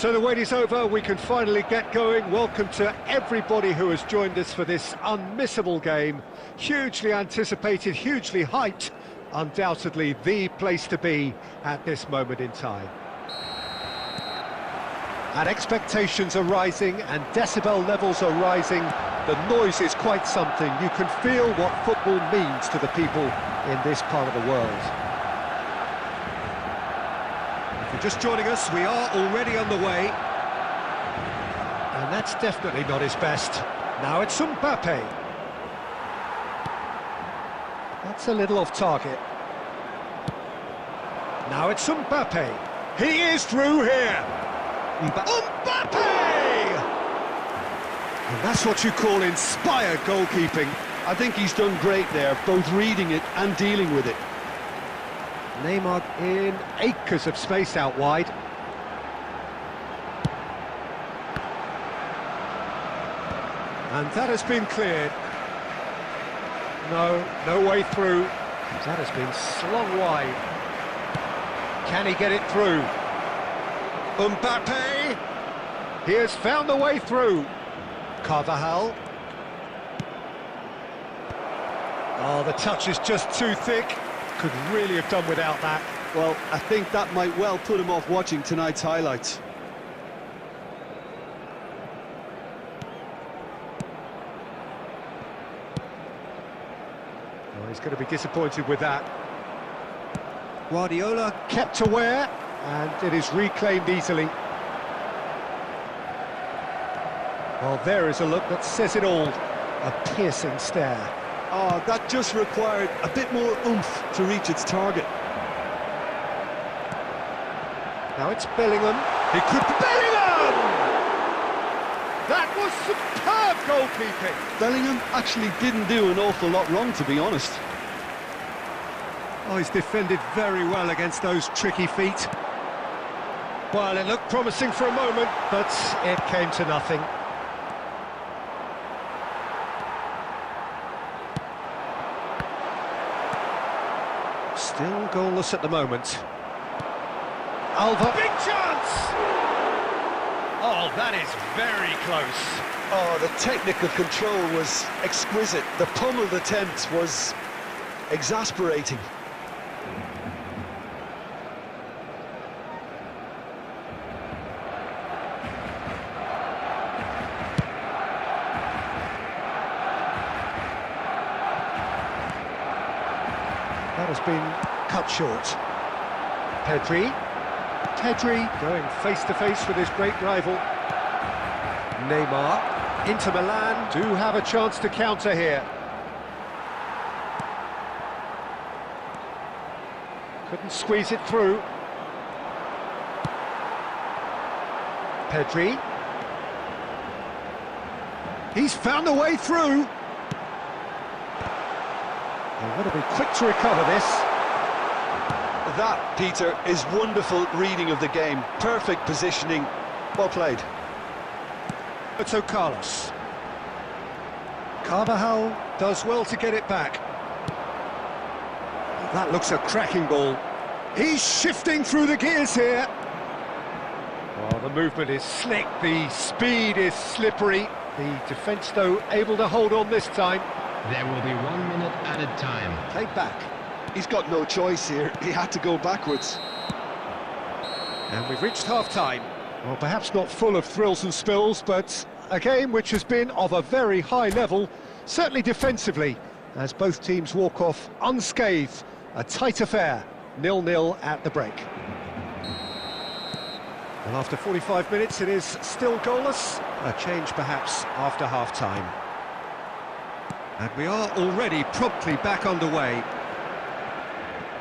So the wait is over, we can finally get going. Welcome to everybody who has joined us for this unmissable game. Hugely anticipated, hugely hyped, undoubtedly the place to be at this moment in time. And expectations are rising and decibel levels are rising. The noise is quite something. You can feel what football means to the people in this part of the world. If you're just joining us, we are already on the way. And that's definitely not his best. Now it's Mbappe. That's a little off target. Now it's Mbappe. He is through here. Mbappe! And that's what you call inspired goalkeeping. I think he's done great there, both reading it and dealing with it. Neymar in acres of space out wide. And that has been cleared. No way through. That has been slung wide. Can he get it through? Mbappe! He has found a way through. Carvajal. Oh, the touch is just too thick. Could really have done without that. Well, I think that might well put him off watching tonight's highlights. Oh, he's going to be disappointed with that. Guardiola kept aware, and it is reclaimed easily. Well, there is a look that says it all. A piercing stare. Oh, that just required a bit more oomph to reach its target. Now it's Bellingham. He could... Bellingham! That was superb goalkeeping. Bellingham actually didn't do an awful lot wrong, to be honest. Oh, he's defended very well against those tricky feet. Well, it looked promising for a moment, but it came to nothing. Still goalless at the moment. Alva. Big chance! Oh, that is very close. Oh, the technical control was exquisite. The pummeled attempt was exasperating. That has been cut short. Pedri going face-to-face with his great rival. Neymar. Inter Milan do have a chance to counter here. Couldn't squeeze it through. Pedri. He's found a way through. They've got to be quick to recover this. That, Peter, is wonderful reading of the game. Perfect positioning. Well played. So Carlos. Carvajal does well to get it back. That looks a cracking ball. He's shifting through the gears here. Oh, the movement is slick, the speed is slippery. The defence, though, able to hold on this time. There will be 1 minute added time. Played back. He's got no choice here. He had to go backwards. And we've reached half-time. Well, perhaps not full of thrills and spills, but a game which has been of a very high level, certainly defensively, as both teams walk off unscathed. A tight affair, 0-0 at the break. Well, after 45 minutes, it is still goalless. A change, perhaps, after half-time. And we are already promptly back underway.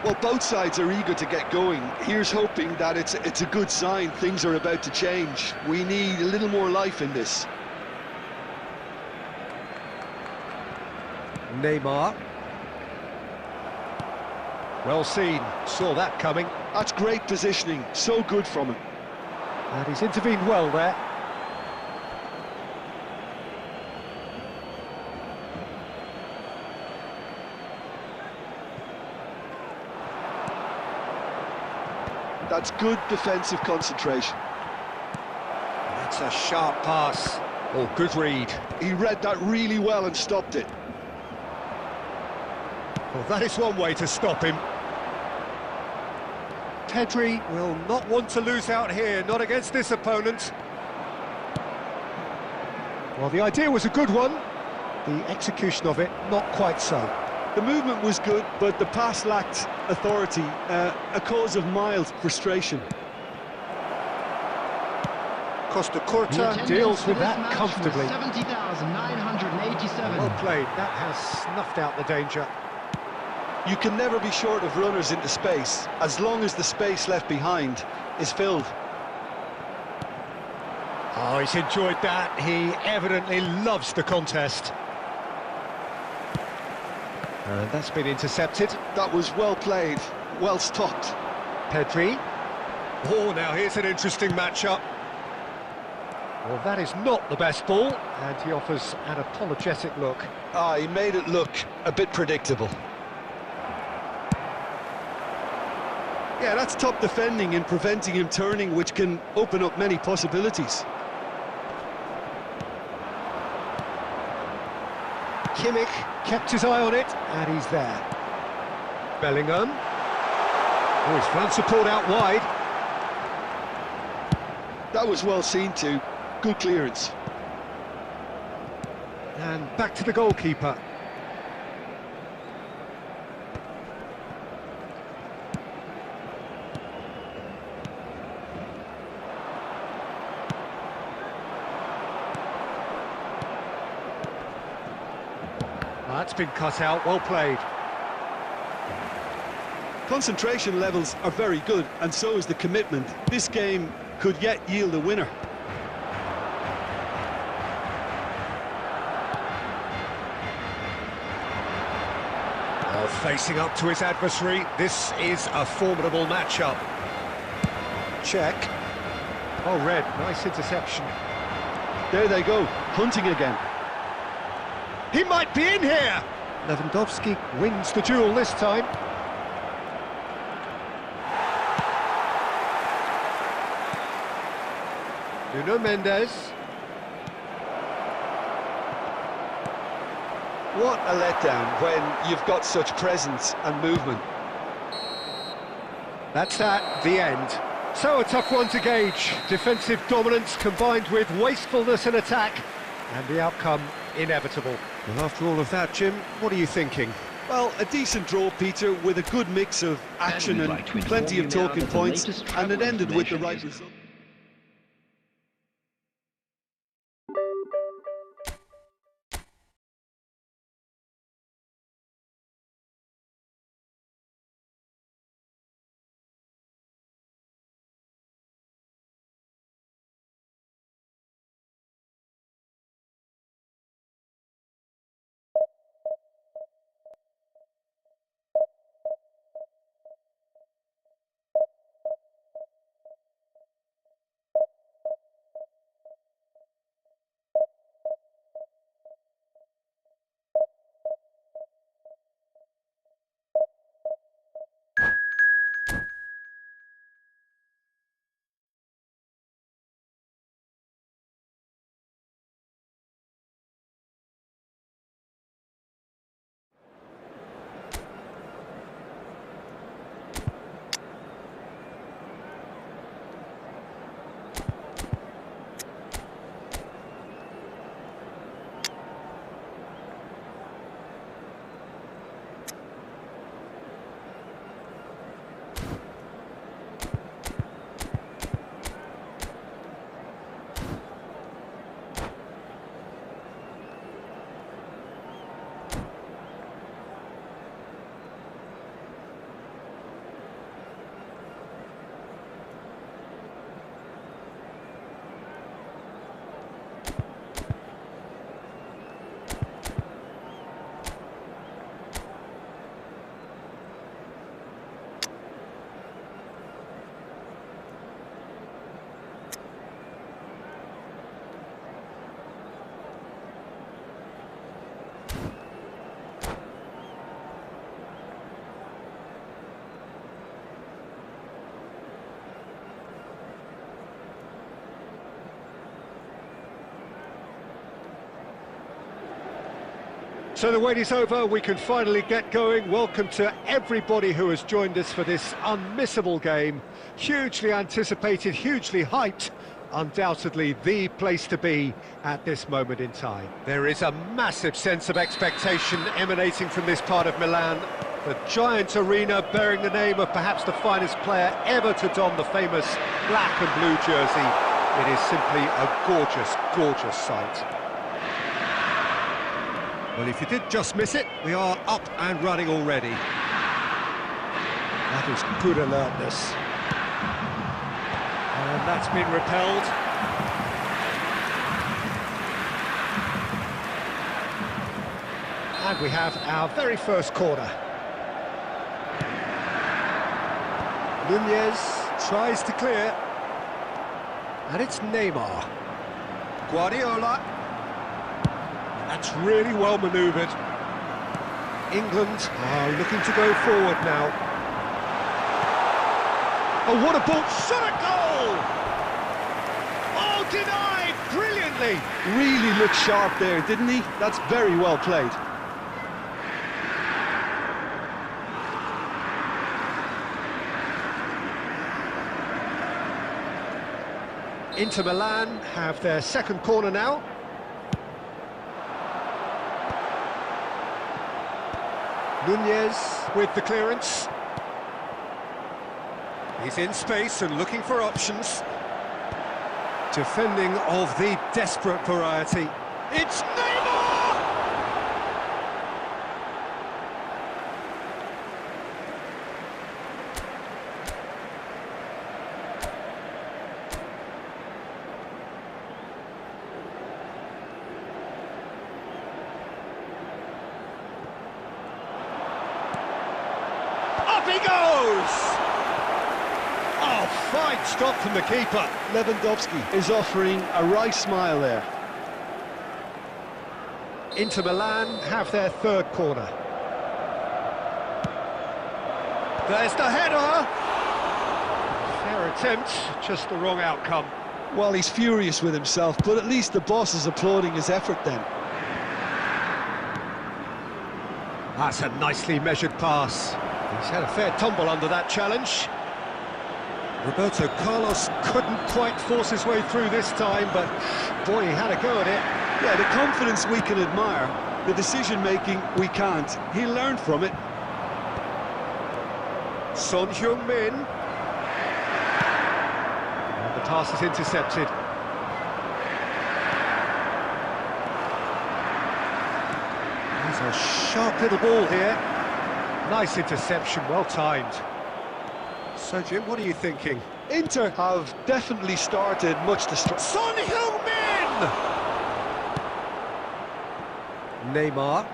Well, both sides are eager to get going. Here's hoping that it's a good sign. Things are about to change. We need a little more life in this. Neymar. Well seen, saw that coming. That's great positioning, so good from him. And he's intervened well there. That's good defensive concentration. That's a sharp pass. Oh, good read. He read that really well and stopped it. Well, that is one way to stop him. Pedri will not want to lose out here, not against this opponent. Well, the idea was a good one. The execution of it, not quite so. The movement was good, but the pass lacked authority, a cause of mild frustration. Costa Curta deals with that comfortably. 70,987. Well played, that has snuffed out the danger. You can never be short of runners into space, as long as the space left behind is filled. Oh, he's enjoyed that. He evidently loves the contest. And that's been intercepted. That was well played, well stopped. Pedri. Oh, now here's an interesting matchup. Well, that is not the best ball, and he offers an apologetic look. Ah, he made it look a bit predictable. Yeah, that's top defending and preventing him turning, which can open up many possibilities. Kimmich kept his eye on it, and he's there. Bellingham. Oh, he's found support out wide. That was well seen too. Good clearance. And back to the goalkeeper. That's been cut out, well played. Concentration levels are very good, and so is the commitment. This game could yet yield a winner. Well, facing up to his adversary, this is a formidable matchup. Check. Oh, red, nice interception. There they go, hunting again. He might be in here! Lewandowski wins the duel this time. Nuno Mendes. What a letdown when you've got such presence and movement. That's that, the end. So a tough one to gauge. Defensive dominance combined with wastefulness in attack, and the outcome inevitable. Well, after all of that, Jim, what are you thinking? Well, a decent draw, Peter, with a good mix of action and plenty of talking points, and it ended with the right result. So the wait is over, we can finally get going. Welcome to everybody who has joined us for this unmissable game. Hugely anticipated, hugely hyped. Undoubtedly the place to be at this moment in time. There is a massive sense of expectation emanating from this part of Milan. The giant arena bearing the name of perhaps the finest player ever to don the famous black and blue jersey. It is simply a gorgeous, gorgeous sight. Well, if you did just miss it, we are up and running already. That is good alertness. And that's been repelled. And we have our very first corner. Nunez tries to clear. And it's Neymar. Guardiola. That's really well manoeuvred. England are looking to go forward now. Oh, what a ball! Shot at goal! Oh, denied brilliantly! Really looked sharp there, didn't he? That's very well played. Inter Milan have their second corner now. Nunez with the clearance. He's in space and looking for options. Defending of the desperate variety. It's Neymar! Up he goes! Oh, fine stop from the keeper. Lewandowski is offering a right smile there. Inter Milan have their third corner. There's the header! Fair attempt, just the wrong outcome. Well, he's furious with himself, but at least the boss is applauding his effort then. That's a nicely measured pass. He's had a fair tumble under that challenge. Roberto Carlos couldn't quite force his way through this time, but boy, he had a go at it. Yeah, the confidence we can admire, the decision-making we can't. He learned from it. Son Heung-min. And the pass is intercepted. There's a sharp little ball here. Nice interception, well timed. So, Jim, what are you thinking? Inter have definitely started much the Son Heung-min! Neymar.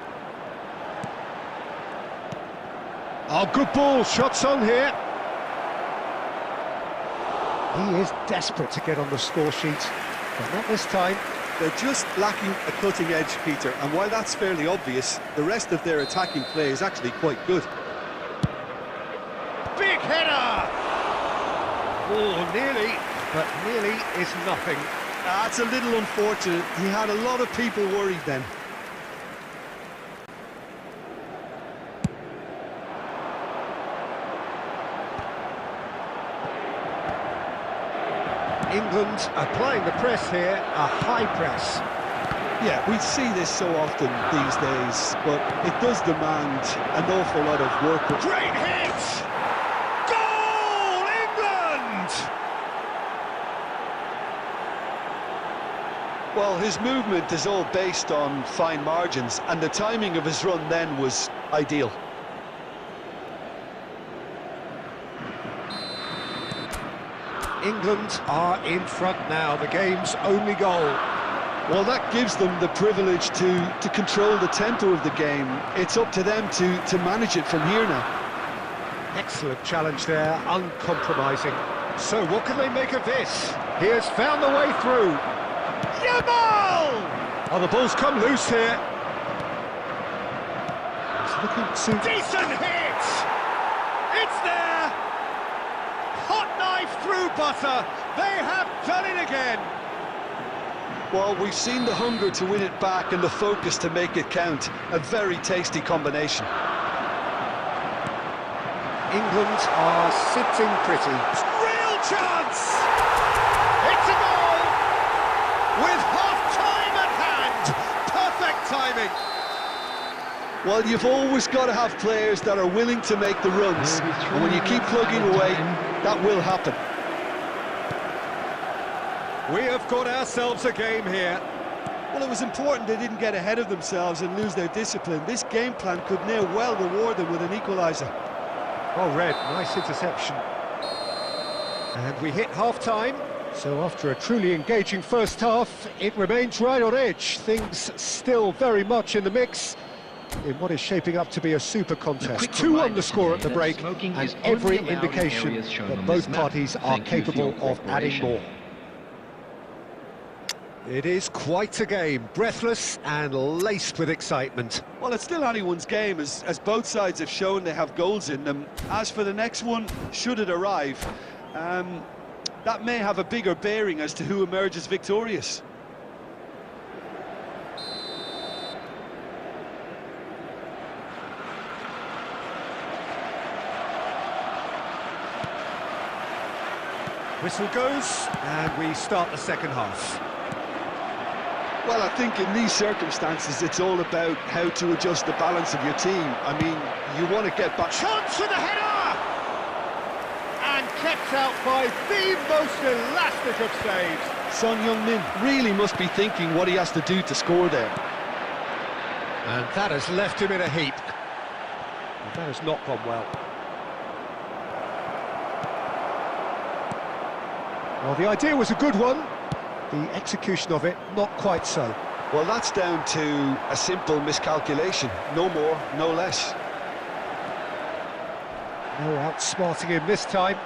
Oh, good ball, shots on here. He is desperate to get on the score sheet, but not this time. They're just lacking a cutting edge, Peter, and while that's fairly obvious, the rest of their attacking play is actually quite good. Big header! Oh, nearly, but nearly is nothing. That's a little unfortunate. He had a lot of people worried then. England applying the press here, a high press. Yeah, we see this so often these days, but it does demand an awful lot of work. Great hit! Goal, England! Well, his movement is all based on fine margins, and the timing of his run then was ideal. England are in front now, the game's only goal. Well, that gives them the privilege to control the tempo of the game. It's up to them to manage it from here now. Excellent challenge there, uncompromising. So what can they make of this? He has found the way through. Yamal! Oh, the ball's come loose here. He's looking to... Decent hit! It's there! Hot knife through butter. They have done it again. Well, we've seen the hunger to win it back and the focus to make it count. A very tasty combination. England are sitting pretty. Real chance! It's a goal! With half-time at hand! Perfect timing! Well, you've always got to have players that are willing to make the runs. And when you keep plugging away, that will happen. We have got ourselves a game here. Well, it was important they didn't get ahead of themselves and lose their discipline. This game plan could now well reward them with an equaliser. Oh, Red, nice interception. And we hit half-time. So after a truly engaging first half, it remains right on edge. Things still very much in the mix in what is shaping up to be a super contest. 2-1 the score at the break, and every indication that both parties are capable of adding more. It is quite a game, breathless and laced with excitement. Well, it's still anyone's game, as both sides have shown they have goals in them. As for the next one, should it arrive, that may have a bigger bearing as to who emerges victorious. Whistle goes, and we start the second half. Well, I think in these circumstances, it's all about how to adjust the balance of your team. I mean, you want to get back... Chance for the header! And kept out by the most elastic of saves. Son Heung-min really must be thinking what he has to do to score there. And that has left him in a heap. And that has not gone well. Well, the idea was a good one. The execution of it, not quite so. Well, that's down to a simple miscalculation. No more, no less. No outsmarting him this time.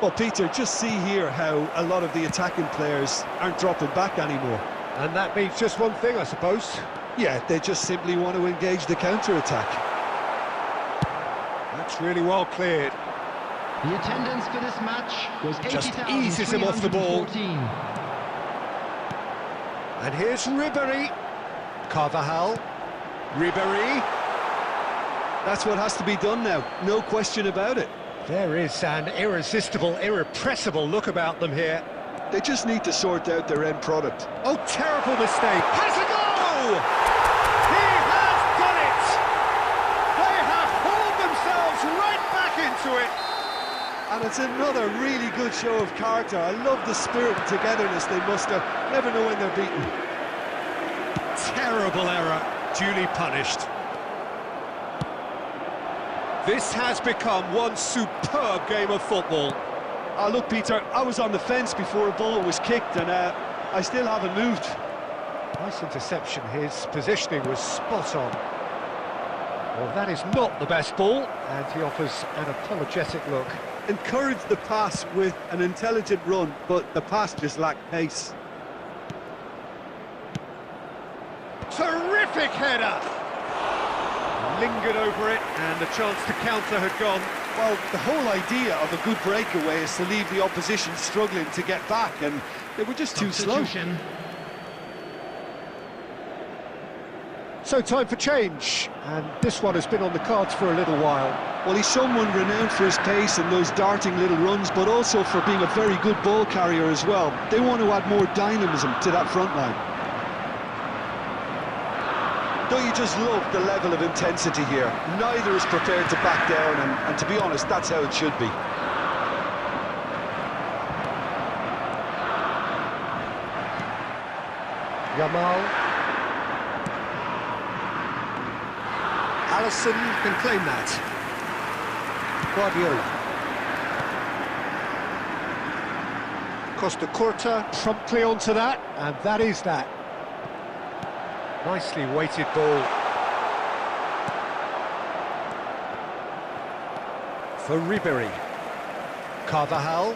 Well, Peter, just see here how a lot of the attacking players aren't dropping back anymore. And that means just one thing, I suppose. Yeah, they just simply want to engage the counter-attack. That's really well cleared. The attendance for this match was Just eases him off the ball. 80,314. And here's Ribéry. Carvajal. Ribéry. That's what has to be done now, no question about it. There is an irresistible, irrepressible look about them here. They just need to sort out their end product. Oh, terrible mistake. Has a go! He has done it! They have hauled themselves right back into it. And it's another really good show of character. I love the spirit and togetherness they muster. Never know when they're beaten. Terrible error, duly punished. This has become one superb game of football. Look, Peter, I was on the fence before a ball was kicked, and I still haven't moved. Nice interception. His positioning was spot on. Well, that is not the best ball, and he offers an apologetic look. Encouraged the pass with an intelligent run, but the pass just lacked pace. Terrific header! Lingered over it, and the chance to counter had gone. Well, the whole idea of a good breakaway is to leave the opposition struggling to get back, and they were just too slow. So time for change, and this one has been on the cards for a little while. Well, he's someone renowned for his pace and those darting little runs, but also for being a very good ball carrier as well. They want to add more dynamism to that front line. Don't you just love the level of intensity here? Neither is prepared to back down, and to be honest, that's how it should be. Yamal. Allison can claim that. Guardiola. Costa Curta promptly onto that, and that is that. Nicely weighted ball. For Ribéry. Carvajal.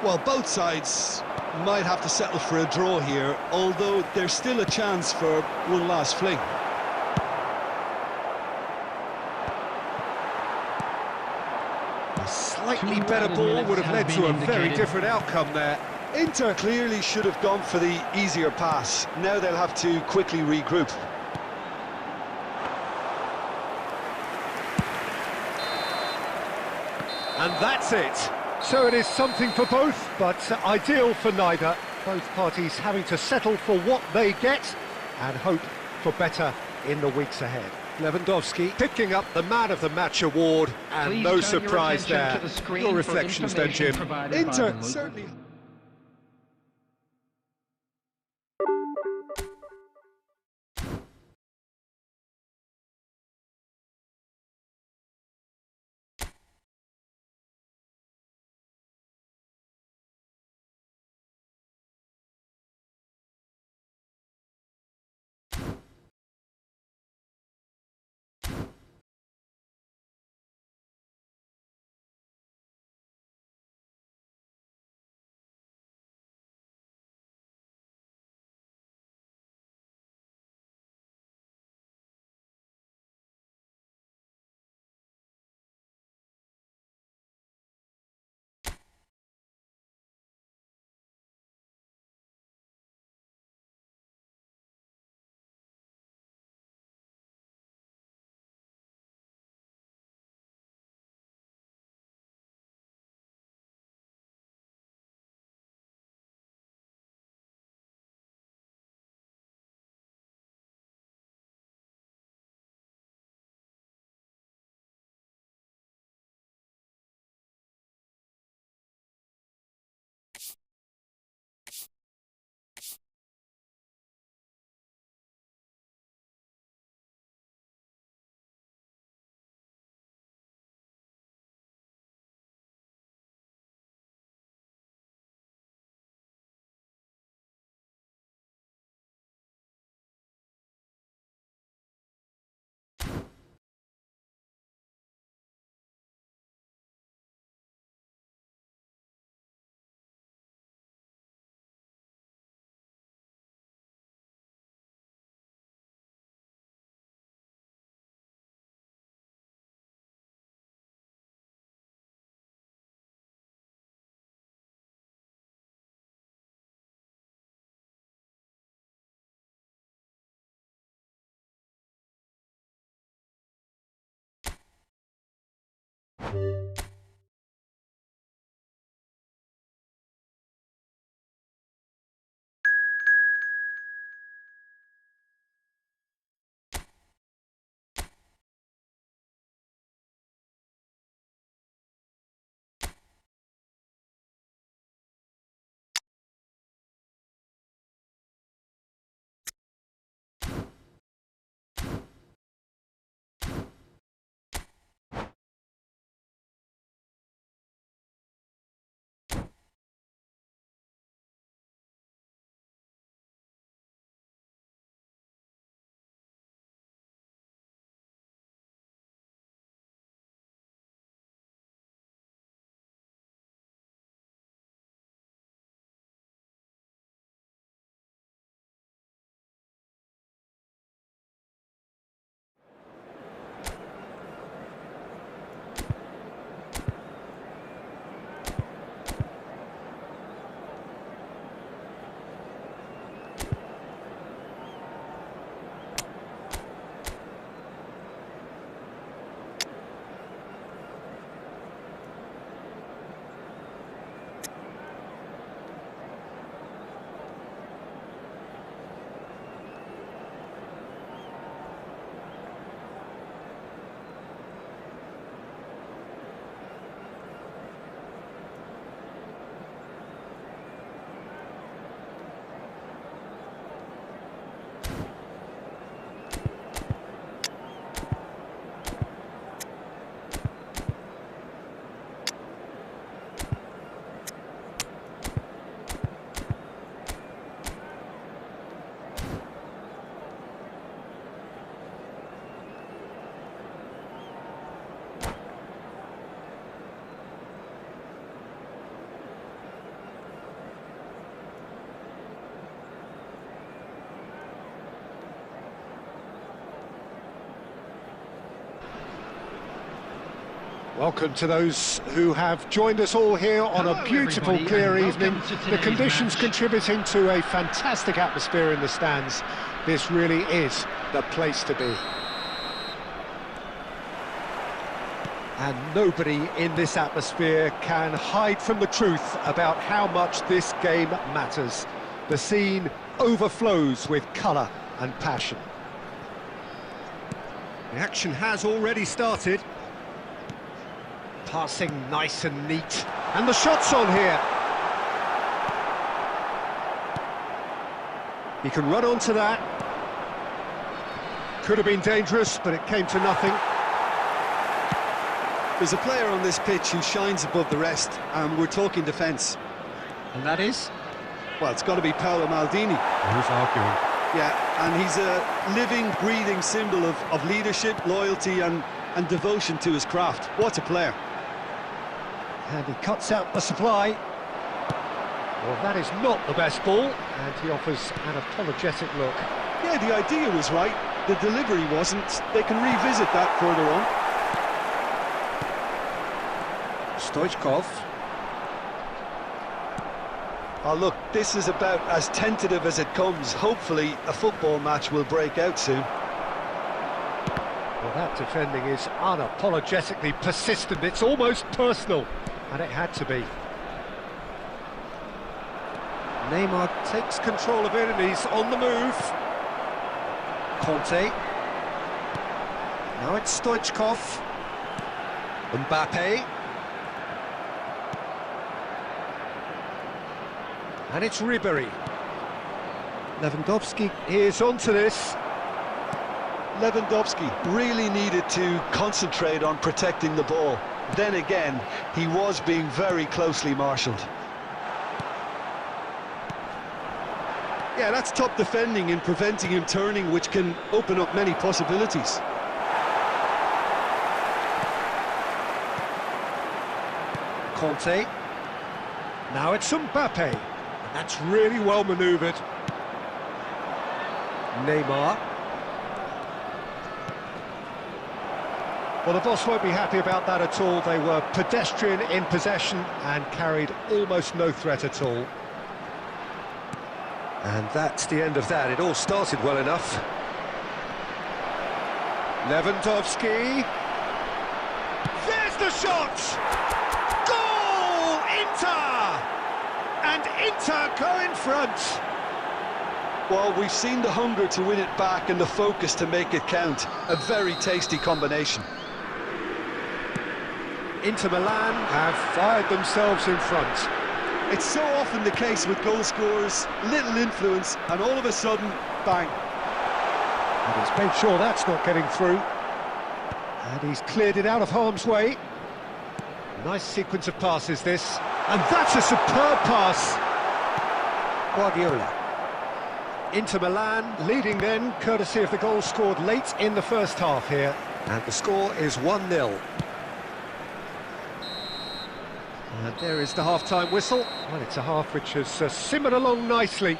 Well, both sides might have to settle for a draw here, although there's still a chance for one last fling. A slightly better ball would have led to a very different outcome there. Inter clearly should have gone for the easier pass. Now they'll have to quickly regroup. And that's it. So it is something for both, but ideal for neither. Both parties having to settle for what they get and hope for better in the weeks ahead. Lewandowski picking up the Man of the Match award, and Please no turn your surprise attention there. to the screen Your for reflections then, information Jim. provided by Inter the certainly... Welcome to those who have joined us all here on a beautiful, clear evening. The conditions contributing to a fantastic atmosphere in the stands. This really is the place to be. And nobody in this atmosphere can hide from the truth about how much this game matters. The scene overflows with colour and passion. The action has already started. Passing nice and neat. And the shot's on here. He can run onto that. Could have been dangerous, but it came to nothing. There's a player on this pitch who shines above the rest, and we're talking defence. And that is? Well, it's got to be Paolo Maldini. Who's arguing? Yeah, and he's a living, breathing symbol of leadership, loyalty and devotion to his craft. What a player. And he cuts out the supply. Well, that is not the best ball, and he offers an apologetic look. Yeah, the idea was right, the delivery wasn't. They can revisit that further on. Stoichkov. Oh, look, this is about as tentative as it comes. Hopefully, a football match will break out soon. Well, that defending is unapologetically persistent. It's almost personal, and it had to be. Neymar takes control of it, and he's on the move. Conte. Now it's Stoichkov. Mbappe. And it's Ribéry. Lewandowski is onto this. Lewandowski really needed to concentrate on protecting the ball. Then again, he was being very closely marshalled. Yeah, that's top defending in preventing him turning, which can open up many possibilities. Conte. Now it's Mbappe. That's really well manoeuvred. Neymar. Well, the boss won't be happy about that at all. They were pedestrian in possession and carried almost no threat at all. And that's the end of that. It all started well enough. Lewandowski. There's the shot! Goal! Inter! And Inter go in front. Well, we've seen the hunger to win it back and the focus to make it count. A very tasty combination. Inter Milan have fired themselves in front. It's so often the case with goal scorers, little influence, and all of a sudden, bang. And he's made sure that's not getting through. And he's cleared it out of harm's way. Nice sequence of passes, this. And that's a superb pass. Guardiola. Inter Milan leading then, courtesy of the goal scored late in the first half here. And the score is 1-0. And there is the half-time whistle. Well, it's a half which has simmered along nicely,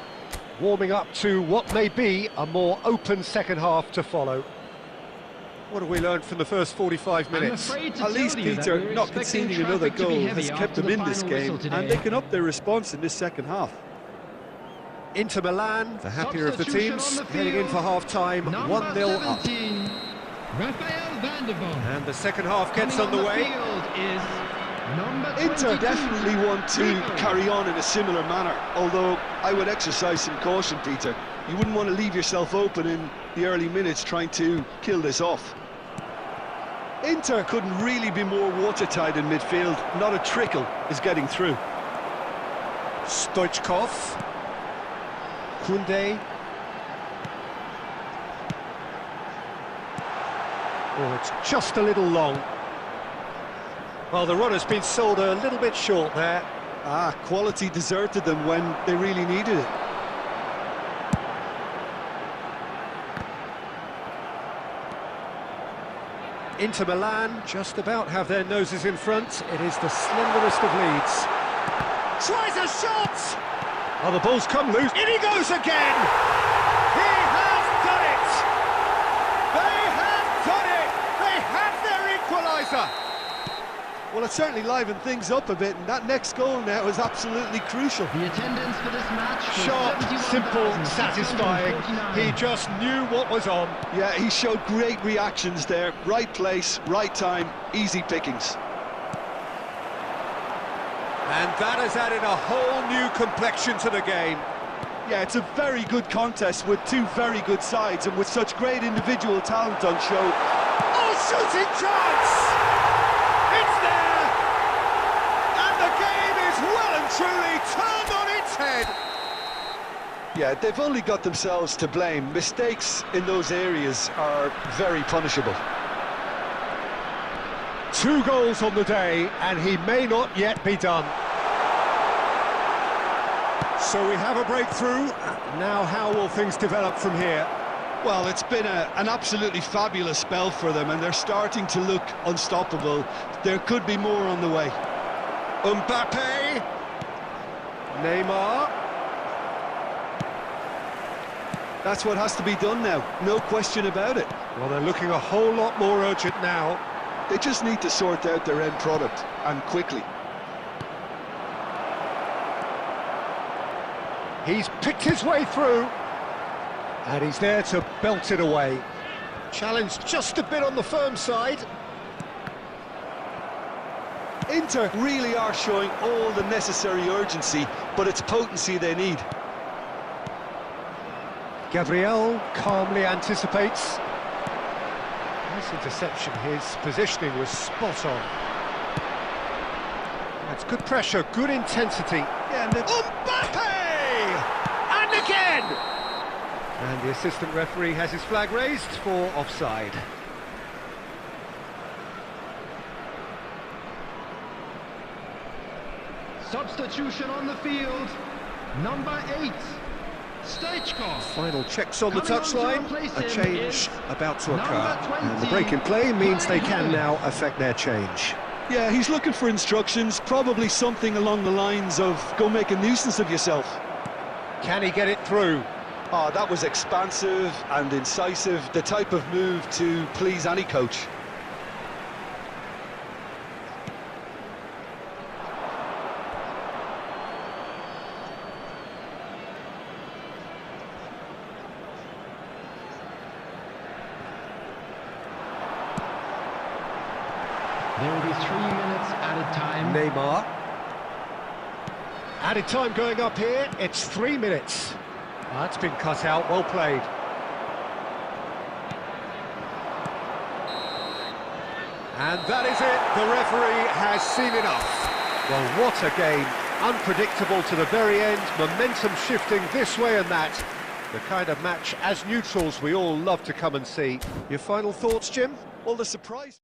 warming up to what may be a more open second half to follow. What have we learned from the first 45 minutes? At least, Peter, not conceding another goal has kept them in this game, and they can up their response in this second half. Inter Milan, the happier of the teams, heading in for half-time, 1-0 up. And the second half gets underway. Inter definitely want to carry on in a similar manner, although I would exercise some caution, Peter. You wouldn't want to leave yourself open in the early minutes trying to kill this off. Inter couldn't really be more watertight in midfield. Not a trickle is getting through. Stoichkov. Koundé. Oh, it's just a little long. Well, the run has been sold a little bit short there. Quality deserted them when they really needed it. Inter Milan just about have their noses in front. It is the slenderest of leads. Tries a shot! Oh, the ball's come loose. In he goes again! He has done it! They have done it! They have their equaliser! Well, it certainly livened things up a bit, and that next goal now is absolutely crucial. The attendance for this match was Sharp, simple, 71,649. satisfying. He just knew what was on. Yeah, he showed great reactions there. Right place, right time, easy pickings. And that has added a whole new complexion to the game. Yeah, it's a very good contest with two very good sides, and with such great individual talent on show. Oh, shooting chance! It's there! And the game is well and truly turned on its head. Yeah, they've only got themselves to blame. Mistakes in those areas are very punishable. 2 goals on the day, and he may not yet be done. So we have a breakthrough. Now how will things develop from here? Well, it's been an absolutely fabulous spell for them, and they're starting to look unstoppable. There could be more on the way. Mbappe. Neymar. That's what has to be done now, no question about it. Well, they're looking a whole lot more urgent now. They just need to sort out their end product, and quickly. He's picked his way through. And he's there to belt it away. Challenge just a bit on the firm side. Inter really are showing all the necessary urgency, but it's potency they need. Gabriel calmly anticipates. Nice interception, his positioning was spot on. That's good pressure, good intensity. Yeah, and Mbappe! And again! And the assistant referee has his flag raised for offside. Substitution on the field. Number 8, Stoichkov. Final checks on the Coming on to touchline, replace a him change is about to occur. number And the 20, break in play means they can now affect their change. yeah, he's looking for instructions, probably something along the lines of, go make a nuisance of yourself. Can he get it through? Oh, that was expansive and incisive, the type of move to please any coach. There will be 3 minutes added time. Neymar. Added time going up here, it's 3 minutes. That's been cut out, well played. And that is it, the referee has seen enough. Well, what a game, unpredictable to the very end, momentum shifting this way and that. The kind of match, as neutrals, we all love to come and see. Your final thoughts, Jim? Well, the surprise...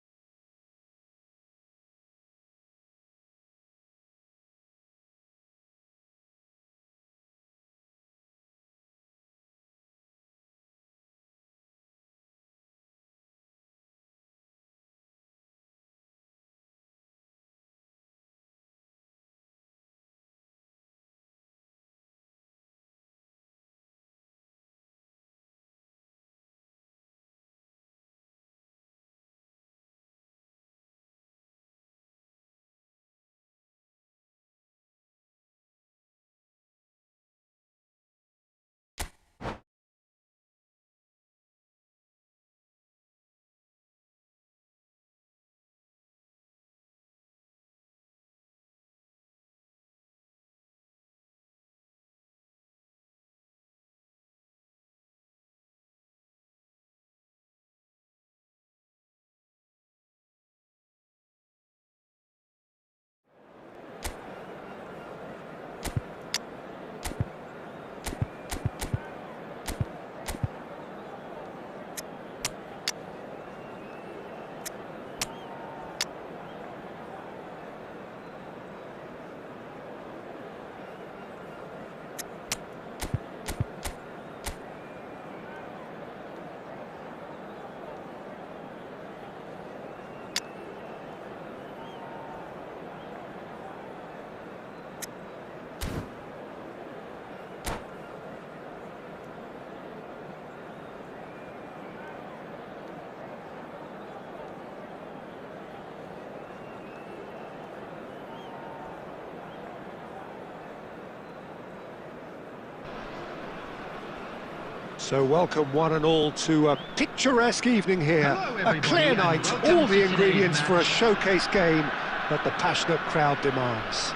So welcome one and all to a picturesque evening here. Hello, A everybody, clear and night, welcome all to the today's ingredients for a match. showcase game that the passionate crowd demands.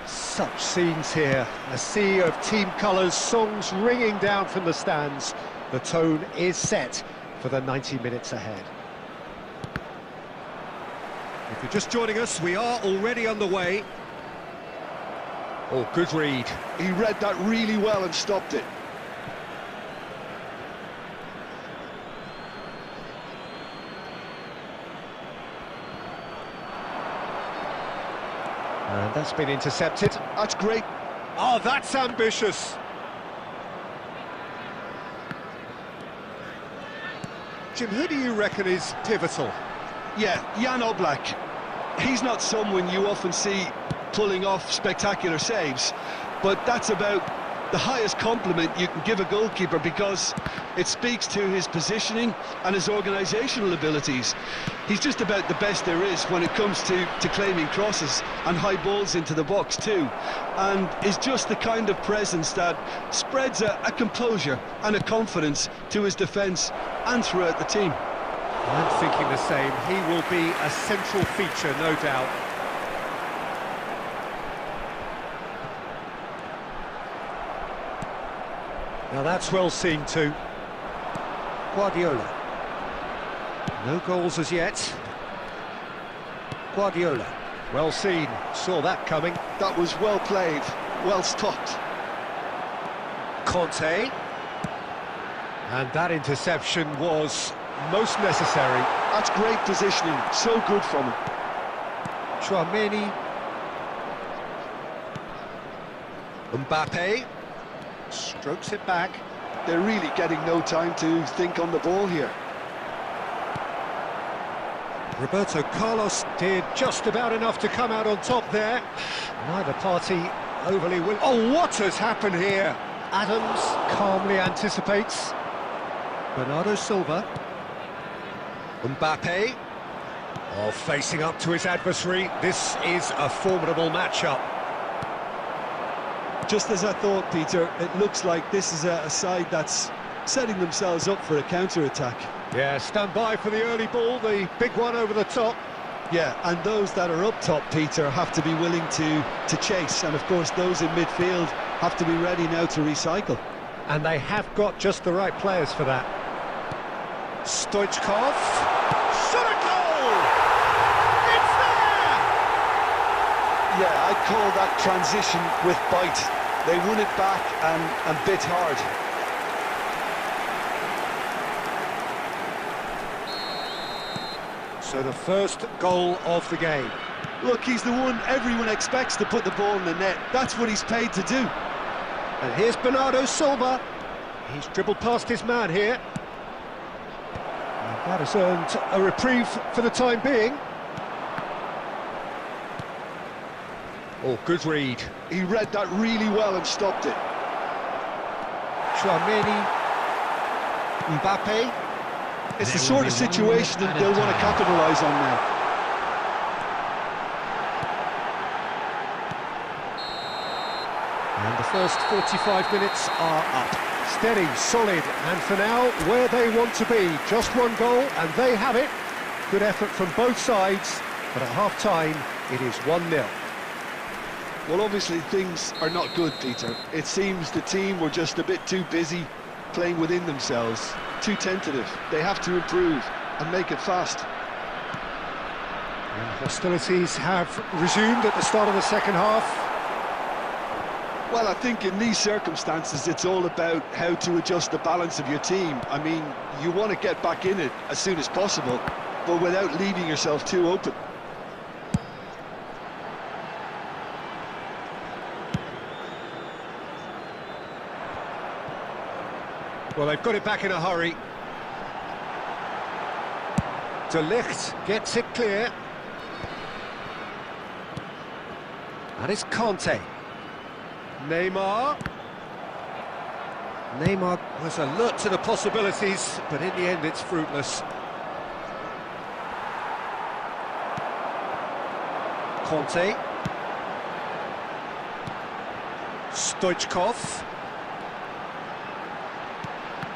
Such scenes here, a sea of team colours, songs ringing down from the stands. The tone is set for the 90 minutes ahead. If you're just joining us, we are already underway. Oh, good read. He read that really well and stopped it. And that's been intercepted. That's great. Oh, that's ambitious. Jim, who do you reckon is pivotal? Yeah, Jan Oblak. He's not someone you often see pulling off spectacular saves, but that's about the highest compliment you can give a goalkeeper, because it speaks to his positioning and his organisational abilities. He's just about the best there is when it comes to claiming crosses and high balls into the box too, and is just the kind of presence that spreads a composure and a confidence to his defence and throughout the team. I'm thinking the same. He will be a central feature, no doubt. Now that's well seen too. Guardiola. No goals as yet. Guardiola. Well seen. Saw that coming. That was well played, well stopped. Conte. And that interception was most necessary. That's great positioning, so good from him. Chouameni. Mbappe. Strokes it back. They're really getting no time to think on the ball here. Roberto Carlos did just about enough to come out on top there. Neither party overly willing. Oh, what has happened here? Adams calmly anticipates. Bernardo Silva. Mbappe. Oh, facing up to his adversary. This is a formidable matchup. Just as I thought, Peter, it looks like this is a side that's setting themselves up for a counter-attack. Yeah, stand by for the early ball, the big one over the top. Yeah, and those that are up top, Peter, have to be willing to chase, and of course those in midfield have to be ready now to recycle. And they have got just the right players for that. Stoichkov. Shot a goal! It's there! Yeah, I'd call that transition with bite. They won it back and bit hard. So the first goal of the game. Look, he's the one everyone expects to put the ball in the net. That's what he's paid to do. And here's Bernardo Silva. He's dribbled past his man here. And that has earned a reprieve for the time being. Oh, good read. He read that really well and stopped it. Chouameni. Mbappe. It's the There sort will of be 1 situation minute that at they'll a want to time. capitalise on now. And the first 45 minutes are up. Steady, solid, and for now, where they want to be. Just one goal, and they have it. Good effort from both sides, but at half-time, it is 1-0. Well, obviously things are not good, Peter. It seems the team were just a bit too busy playing within themselves, too tentative. They have to improve and make it fast. And hostilities have resumed at the start of the second half. Well, I think in these circumstances, it's all about how to adjust the balance of your team. I mean, you want to get back in it as soon as possible, but without leaving yourself too open. Well, they've got it back in a hurry. De Ligt gets it clear. That is Conte. Neymar. Neymar was alert to the possibilities, but in the end it's fruitless. Conte. Stoichkov.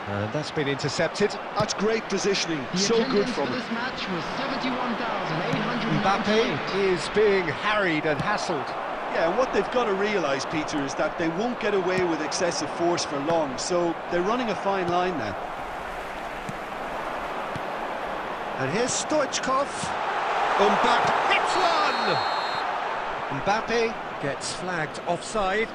And that's been intercepted. That's great positioning, The so good attendance from for him. this match was 71,898. Mbappe is being harried and hassled. Yeah, and what they've got to realise, Peter, is that they won't get away with excessive force for long, so they're running a fine line now. And here's Stoichkov. Mbappe hits one! Mbappe gets flagged offside.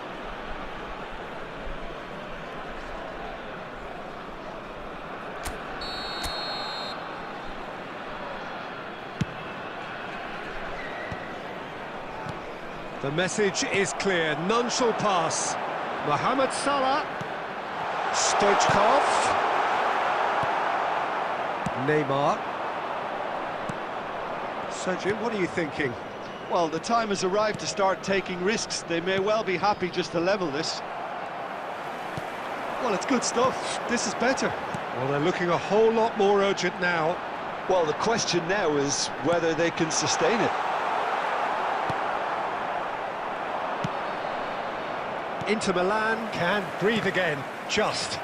The message is clear, none shall pass. Mohamed Salah. Stoichkov. Neymar. So Jim, what are you thinking? Well, the time has arrived to start taking risks. They may well be happy just to level this. Well, it's good stuff. This is better. Well, they're looking a whole lot more urgent now. Well, the question now is whether they can sustain it. Inter Milan can breathe again, just.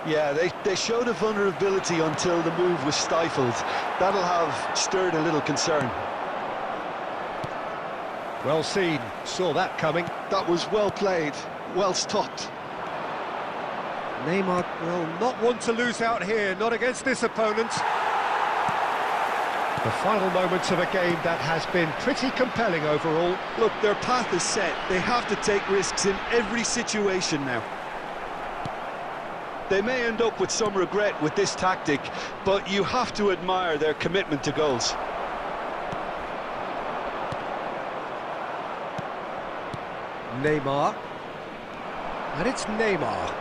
Yeah, they showed a vulnerability until the move was stifled. That'll have stirred a little concern. Well seen, saw that coming. That was well played, well stopped. Neymar will not want to lose out here, not against this opponent. The final moments of a game that has been pretty compelling overall. Look, their path is set. They have to take risks in every situation now. They may end up with some regret with this tactic, but you have to admire their commitment to goals. Neymar. And it's Neymar.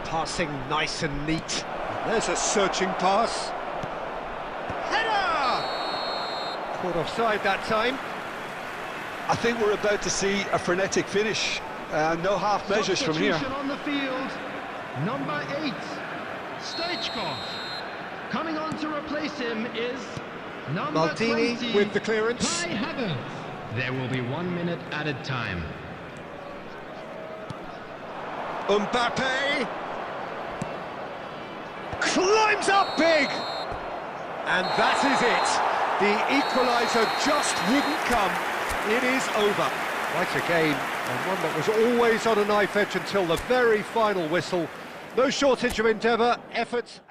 Passing nice and neat. There's a searching pass. Header! Caught offside that time. I think we're about to see a frenetic finish. No half measures from here. Substitution on the field, number 8, Stoichkov. Coming on to replace him is number Maldini 20, with the clearance. Kai Havertz. There will be 1 minute added time. Mbappe climbs up big, and that is it. The equaliser just wouldn't come. It is over. Quite a game, and one that was always on a knife edge until the very final whistle. No shortage of endeavour, effort.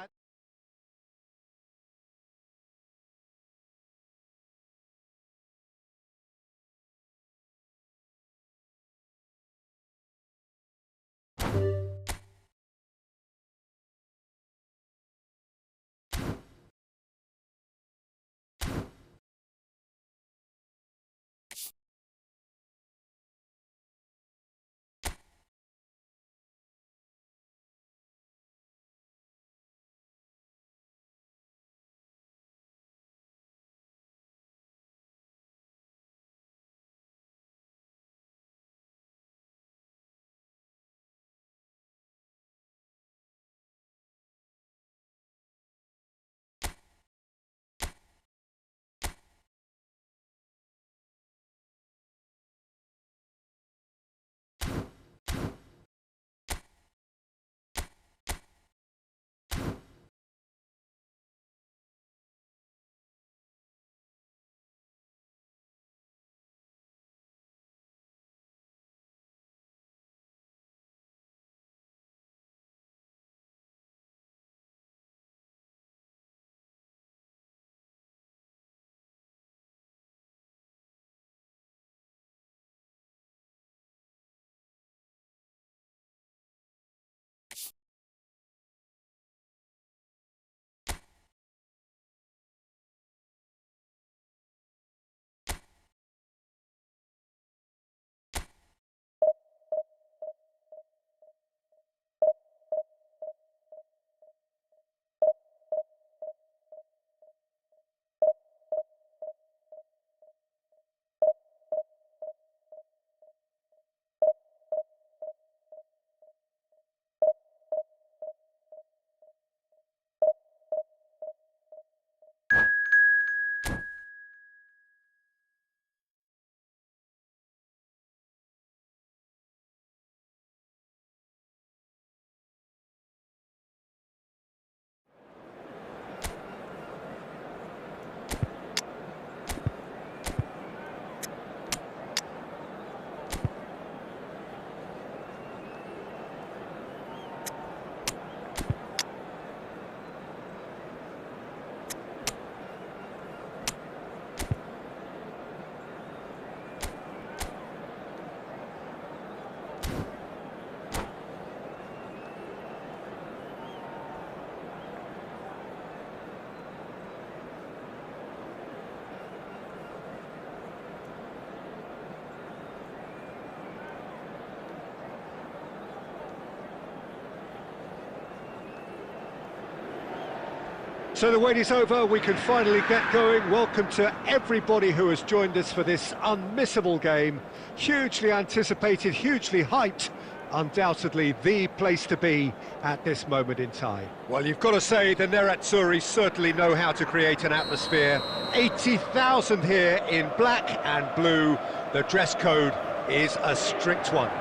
So the wait is over, we can finally get going. Welcome to everybody who has joined us for this unmissable game. Hugely anticipated, hugely hyped. Undoubtedly the place to be at this moment in time. Well, you've got to say the Nerazzurri certainly know how to create an atmosphere. 80,000 here in black and blue. The dress code is a strict one.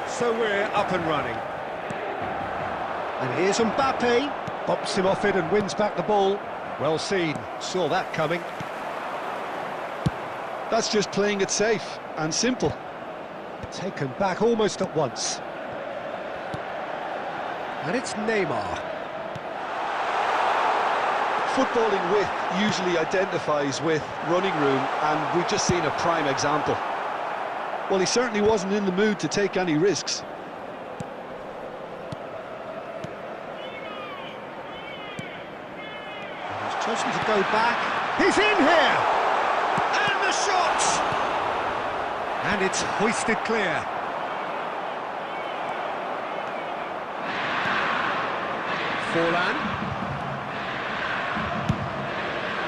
So we're up and running. And here's Mbappe, bops him off it and wins back the ball. Well seen, saw that coming. That's just playing it safe and simple. Taken back almost at once. And it's Neymar. Footballing width usually identifies with running room, and we've just seen a prime example. Well, he certainly wasn't in the mood to take any risks. He's chosen to go back. He's in here! And the shot! And it's hoisted clear. Forlan.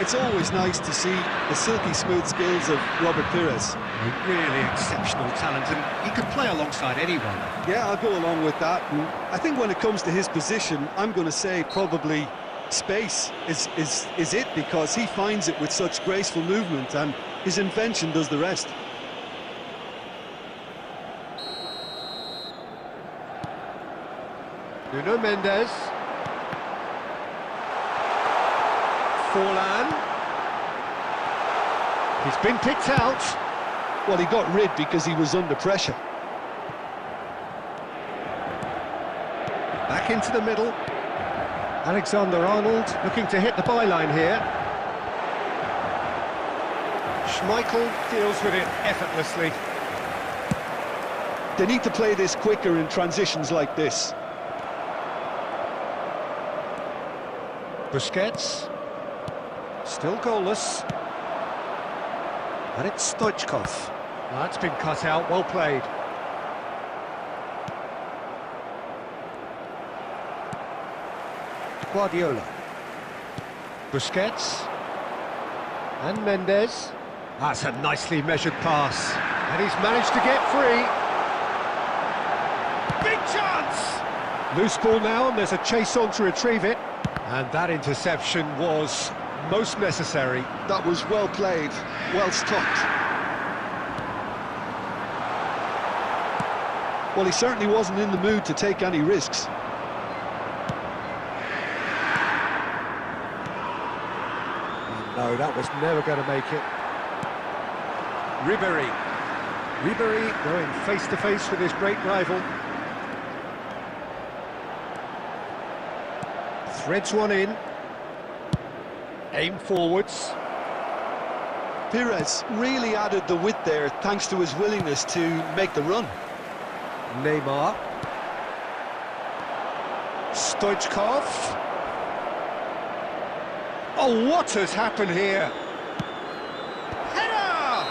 It's always nice to see the silky smooth skills of Robert Pires. Really exceptional talent, and he could play alongside anyone. Yeah, I'll go along with that. And I think when it comes to his position, I'm going to say probably space is it, because he finds it with such graceful movement, and his invention does the rest. Nuno Mendes. Forlan. He's been picked out. Well, he got rid because he was under pressure. Back into the middle. Alexander-Arnold looking to hit the byline here. Schmeichel deals with it effortlessly. They need to play this quicker in transitions like this. Busquets. Still goalless. And it's Stoichkov. That's been cut out, well played. Guardiola. Busquets. And Mendes. That's a nicely measured pass. And he's managed to get free. Big chance! Loose ball now, and there's a chase on to retrieve it. And that interception was most necessary. That was well played, well stopped. Well, he certainly wasn't in the mood to take any risks. No, that was never going to make it. Ribéry. Ribéry going face-to-face with his great rival. Threads one in. Aim forwards. Pires really added the width there thanks to his willingness to make the run. Neymar. Stoichkov. Oh, what has happened here? Header!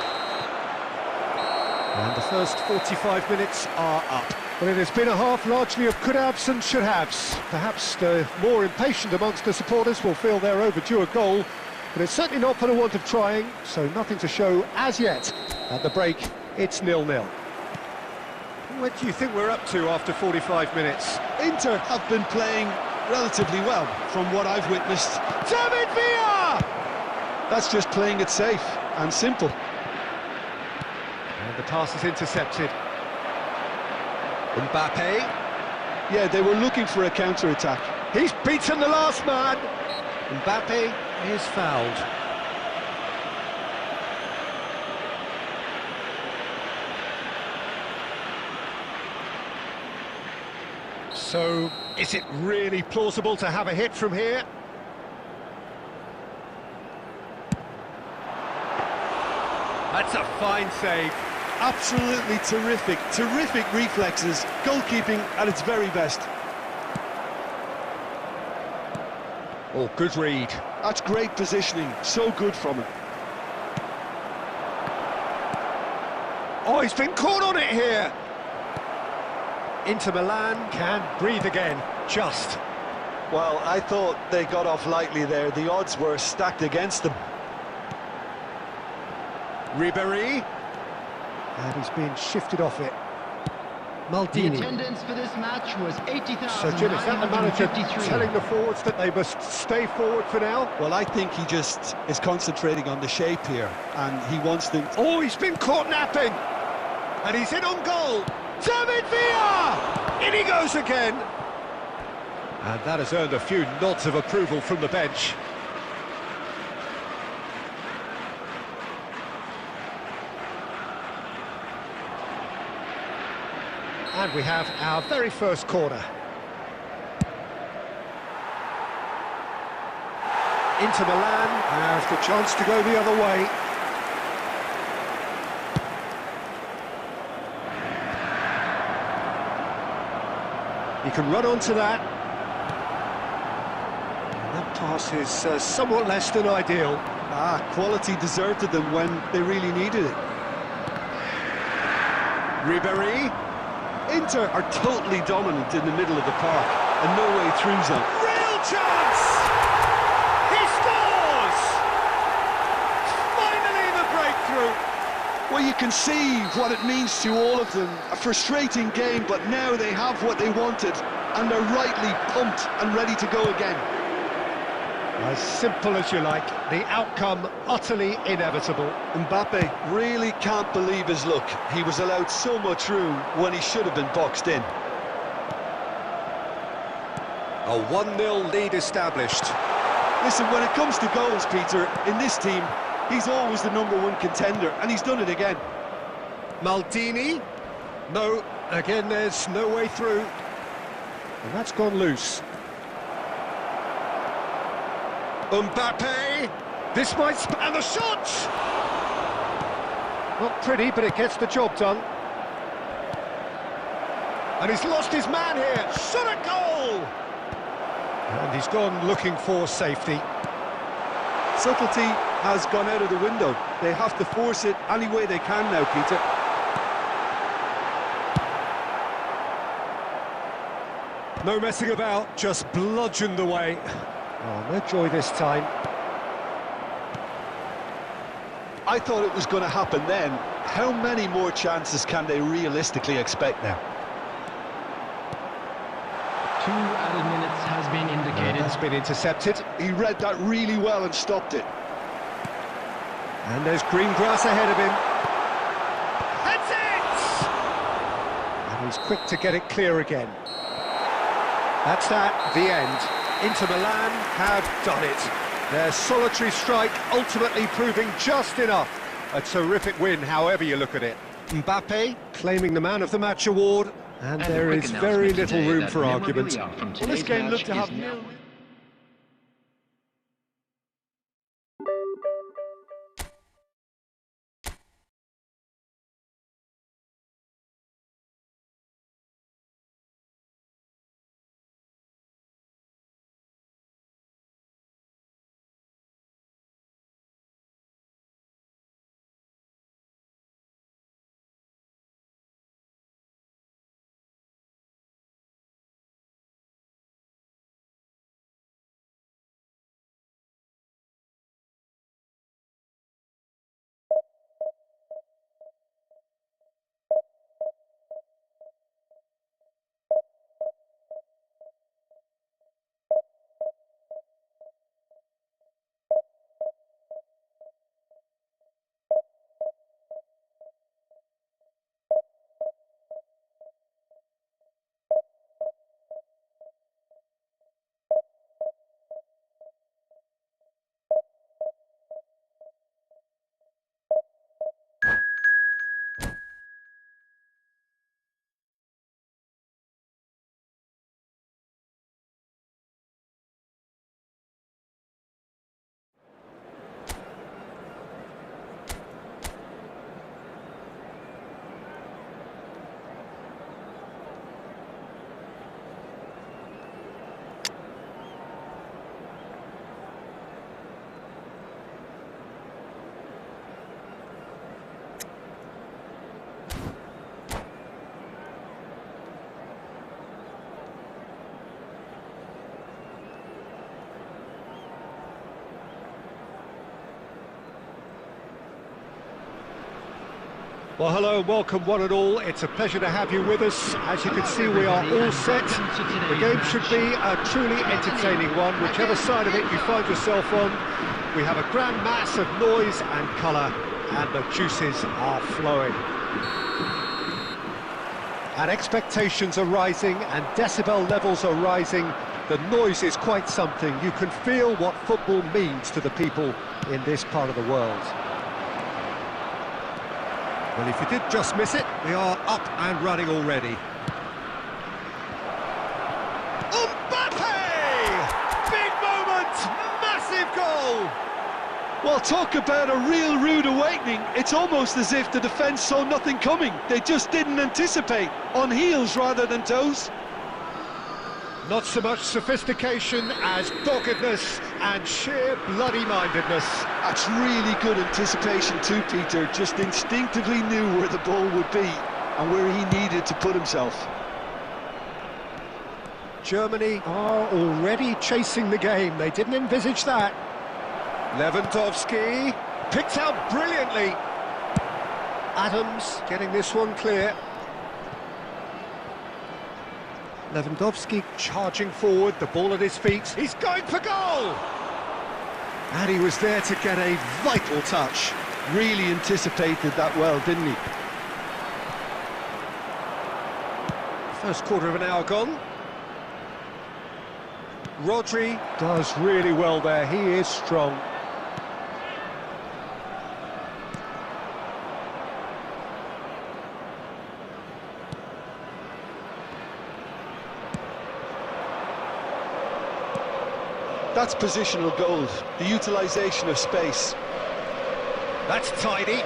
And the first 45 minutes are up. Well, it has been a half largely of could-haves and should-haves. Perhaps the more impatient amongst the supporters will feel they're overdue a goal, but it's certainly not for the want of trying, so nothing to show as yet. At the break, it's 0-0. What do you think we're up to after 45 minutes? Inter have been playing relatively well, from what I've witnessed. David Villa! That's just playing it safe and simple. And the pass is intercepted. Mbappe. Yeah, they were looking for a counter-attack. He's beaten the last man. Mbappe is fouled. So, is it really plausible to have a hit from here? That's a fine save. Absolutely terrific, terrific reflexes. Goalkeeping at its very best. Oh, good read. That's great positioning, so good from him. Oh, he's been caught on it here. Inter Milan can breathe again, just. Well, I thought they got off lightly there. The odds were stacked against them. Ribéry. And he's been shifted off it. The Maldini. attendance for this match was 80,953. So Jim, is that the manager telling the forwards that they must stay forward for now? Well, I think he just is concentrating on the shape here, and he wants them... Oh, he's been caught napping! And he's in on goal! David Villa! In he goes again! And that has earned a few nods of approval from the bench. And we have our very first corner. Inter Milan has the chance to go the other way. He can run onto that. And that pass is somewhat less than ideal. Quality deserted them when they really needed it. Ribéry. Inter are totally dominant in the middle of the park, and no way through zone. Real chance! He scores! Finally the breakthrough! Well, you can see what it means to all of them. A frustrating game, but now they have what they wanted, and they're rightly pumped and ready to go again. As simple as you like, the outcome utterly inevitable. Mbappe really can't believe his luck. He was allowed so much room when he should have been boxed in. A 1-0 lead established. Listen, when it comes to goals, Peter, in this team, he's always the #1 contender, and he's done it again. Maldini. No, again there's no way through. And that's gone loose. Mbappe. This might... and the shot! Not pretty, but it gets the job done. And he's lost his man here. Shot at goal! And he's gone looking for safety. Subtlety has gone out of the window. They have to force it any way they can now, Peter. No messing about, just bludgeoned away. Oh, no joy this time. I thought it was going to happen then. How many more chances can they realistically expect now? 2 added minutes has been indicated. That's been intercepted. He read that really well and stopped it. And there's green grass ahead of him. That's it! And he's quick to get it clear again. That's that, the end. Inter Milan have done it. Their solitary strike ultimately proving just enough. A terrific win, however you look at it. Mbappe claiming the Man of the Match award, and there is very little room for argument. Well, this game looked to have nil. Well, hello and welcome one and all. It's a pleasure to have you with us. As you can see, we are all set. The game should be a truly entertaining one, whichever side of it you find yourself on. We have a grand mass of noise and colour, and the juices are flowing. And expectations are rising, and decibel levels are rising. The noise is quite something. You can feel what football means to the people in this part of the world. Well, if you did just miss it, we are up and running already. Mbappe! Big moment! Massive goal! Well, talk about a real rude awakening. It's almost as if the defence saw nothing coming. They just didn't anticipate. On heels rather than toes. Not so much sophistication as doggedness and sheer bloody-mindedness. That's really good anticipation too, Peter. Just instinctively knew where the ball would be and where he needed to put himself. Germany are already chasing the game. They didn't envisage that. Lewandowski picked out brilliantly. Adams getting this one clear. Lewandowski charging forward, the ball at his feet. He's going for goal! And he was there to get a vital touch. Really anticipated that well, didn't he? First quarter of an hour gone. Rodri does really well there, he is strong. That's positional goal, the utilisation of space. That's tidy.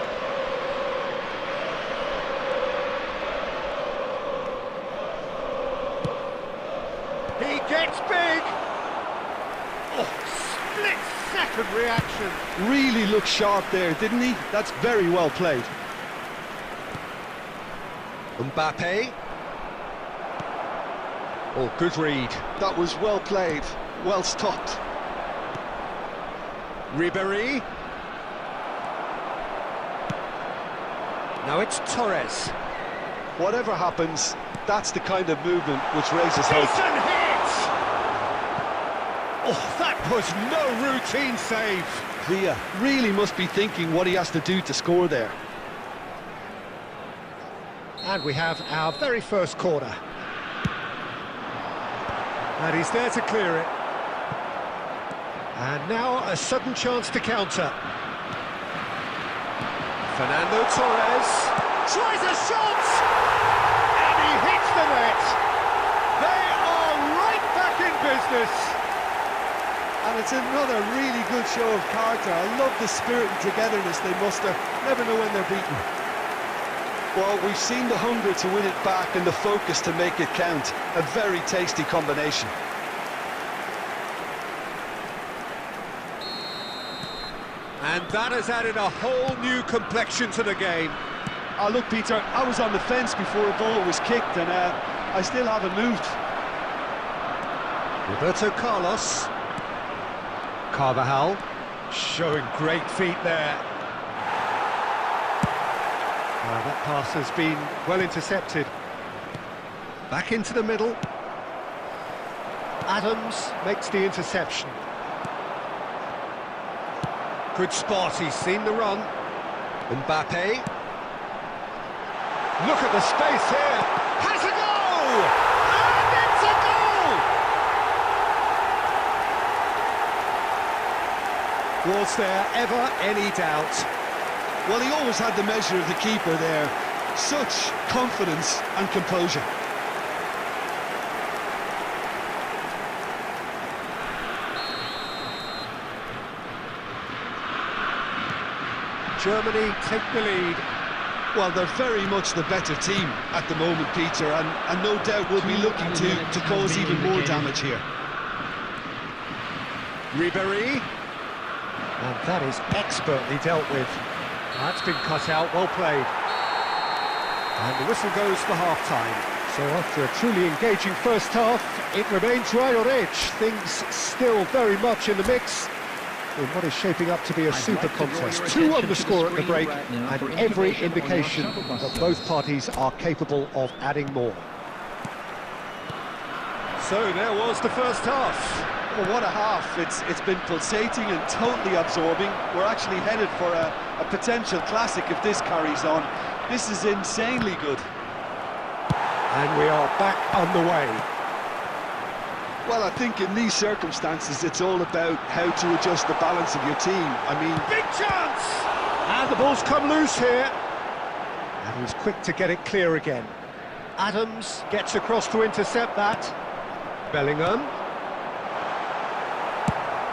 He gets big! Oh, split-second reaction. Really looked sharp there, didn't he? That's very well played. Mbappe. Oh, good read. That was well played, well stopped. Ribéry. Now it's Torres. Whatever happens, that's the kind of movement which raises hope. Decent hit! Oh, that was no routine save. Villa really must be thinking what he has to do to score there. And we have our very first corner. And he's there to clear it. And now a sudden chance to counter. Fernando Torres tries a shot! And he hits the net! They are right back in business! And it's another really good show of character. I love the spirit and togetherness they muster. Never know when they're beaten. Well, we've seen the hunger to win it back and the focus to make it count. A very tasty combination. And that has added a whole new complexion to the game. Oh, look, Peter, I was on the fence before a ball was kicked, and I still haven't moved. Roberto Carlos. Carvajal showing great feet there. That pass has been well intercepted. Back into the middle. Adams makes the interception. Good spot, he's seen the run. Mbappe. Look at the space here. Has a goal! And it's a goal! Was there ever any doubt? Well, he always had the measure of the keeper there. Such confidence and composure. Germany take the lead. Well, they're very much the better team at the moment, Peter, and no doubt will be looking to cause even more damage here. Ribéry. And that is expertly dealt with. That's been cut out, well played. And the whistle goes for half-time. So after a truly engaging first half, it remains right on edge. Things still very much in the mix. in what is shaping up to be a super like to draw contest. your 2 on attention the to score the at the screen break, right now for and every information on your indication shuttle bus that service. both parties are capable of adding more. So there was the first half. Well, what a half. It's been pulsating and totally absorbing. We're actually headed for a potential classic if this carries on. This is insanely good. And we are back underway. Well, I think in these circumstances, it's all about how to adjust the balance of your team. I mean, Big chance! And the ball's come loose here. And he's quick to get it clear again. Adams gets across to intercept that. Bellingham.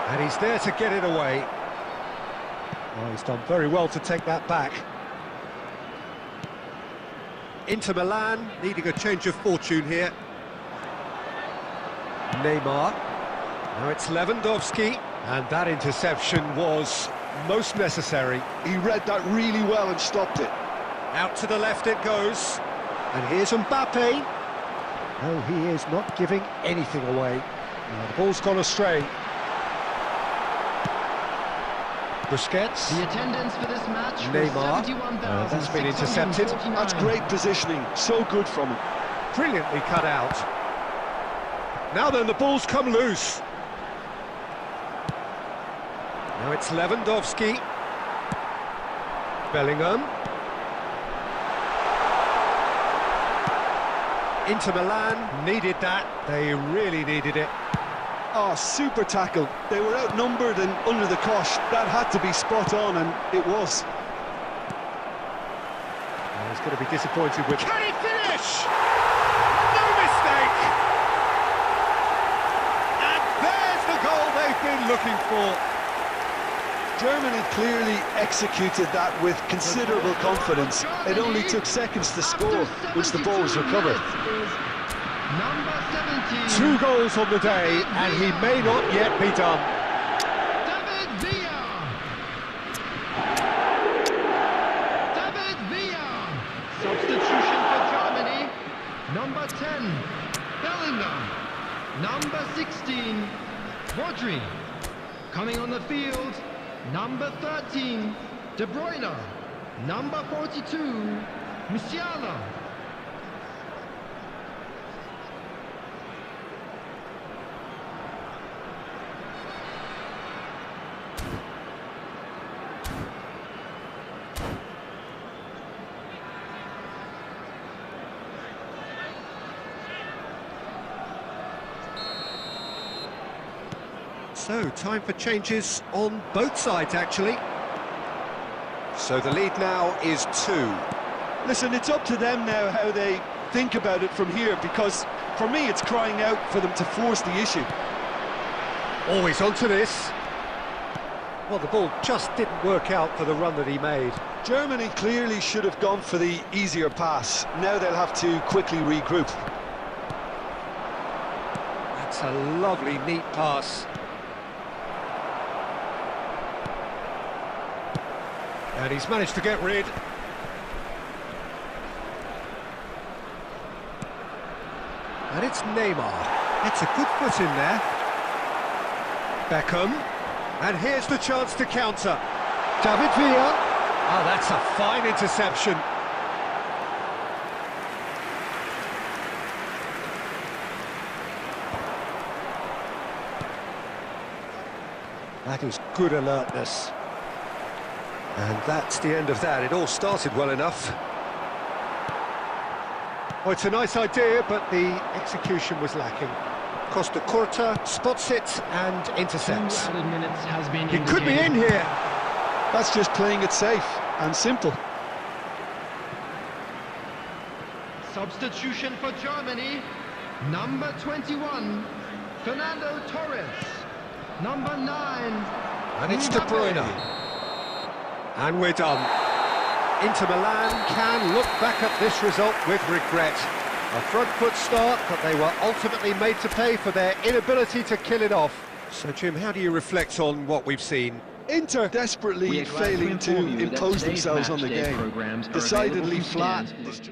And he's there to get it away. Oh, he's done very well to take that back. Inter Milan needing a change of fortune here. Neymar. Now it's Lewandowski. And that interception was most necessary. he read that really well and stopped it. Out to the left it goes. And here's Mbappe. No, he is not giving anything away. Now, the ball's gone astray. Busquets. The attendance for this match Neymar. was 71,649. That's been intercepted. That's great positioning. So good from him. Brilliantly cut out. Now then, the ball's come loose. Now it's Lewandowski. Bellingham. Inter Milan needed that. They really needed it. Oh, super tackle. They were outnumbered and under the cosh. That had to be spot on, and it was. He's going to be disappointed with... Can he finish? No mistake! And there's the goal they've been looking for. Germany clearly executed that with considerable confidence. It only took seconds to score once the ball was recovered. Number 17. 2 goals on the day, and he may not yet be done. David Villa. David Villa. Substitution for Germany. Number 10, Bellingham. Number 16, Rodri. Coming on the field, number 13, De Bruyne. Number 42, Musiala. So, time for changes on both sides, actually. So the lead now is 2. Listen, it's up to them now how they think about it from here, because for me it's crying out for them to force the issue. Always onto this. Well, the ball just didn't work out for the run that he made. Germany clearly should have gone for the easier pass. Now they'll have to quickly regroup. That's a lovely, neat pass. And he's managed to get rid. And it's Neymar. It's a good foot in there. Beckham. And here's the chance to counter. David Villa. Oh, that's a fine interception. That is good alertness. And that's the end of that. It all started well enough. Oh, it's a nice idea, but the execution was lacking. Costa Curta spots it and intercepts. 2 added minutes has been He could be in indicated. here. That's just playing it safe and simple. Substitution for Germany, number 21, Fernando Torres. Number 9, And it's De Mbappe. Bruyne. And we're done. Inter Milan can look back at this result with regret. A front foot start, but they were ultimately made to pay for their inability to kill it off. So, Jim, how do you reflect on what we've seen? Inter desperately We are glad to failing to inform you that impose today's themselves on the match day game. programs are Decidedly available flat. from scans.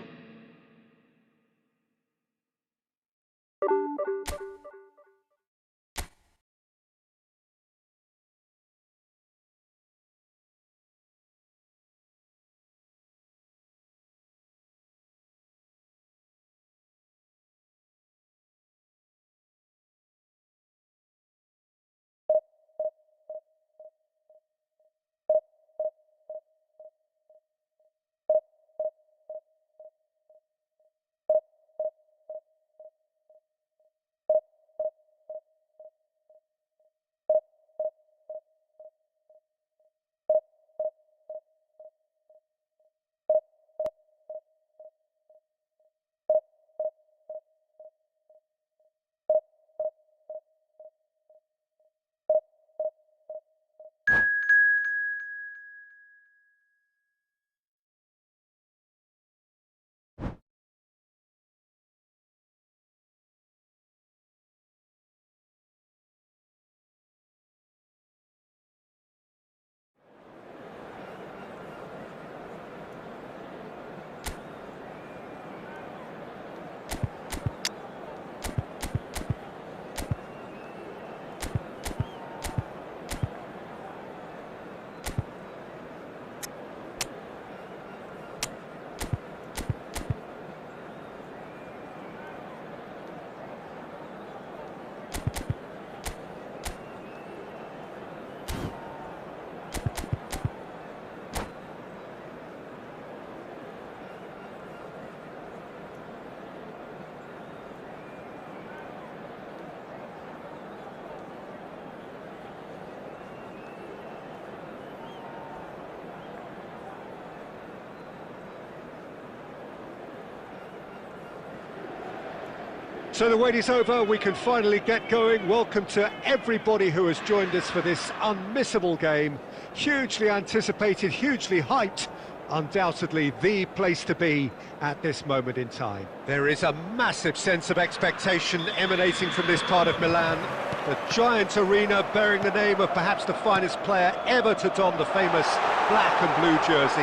So the wait is over, we can finally get going. Welcome to everybody who has joined us for this unmissable game. Hugely anticipated, hugely hyped. Undoubtedly the place to be at this moment in time. There is a massive sense of expectation emanating from this part of Milan. The giant arena bearing the name of perhaps the finest player ever to don the famous black and blue jersey.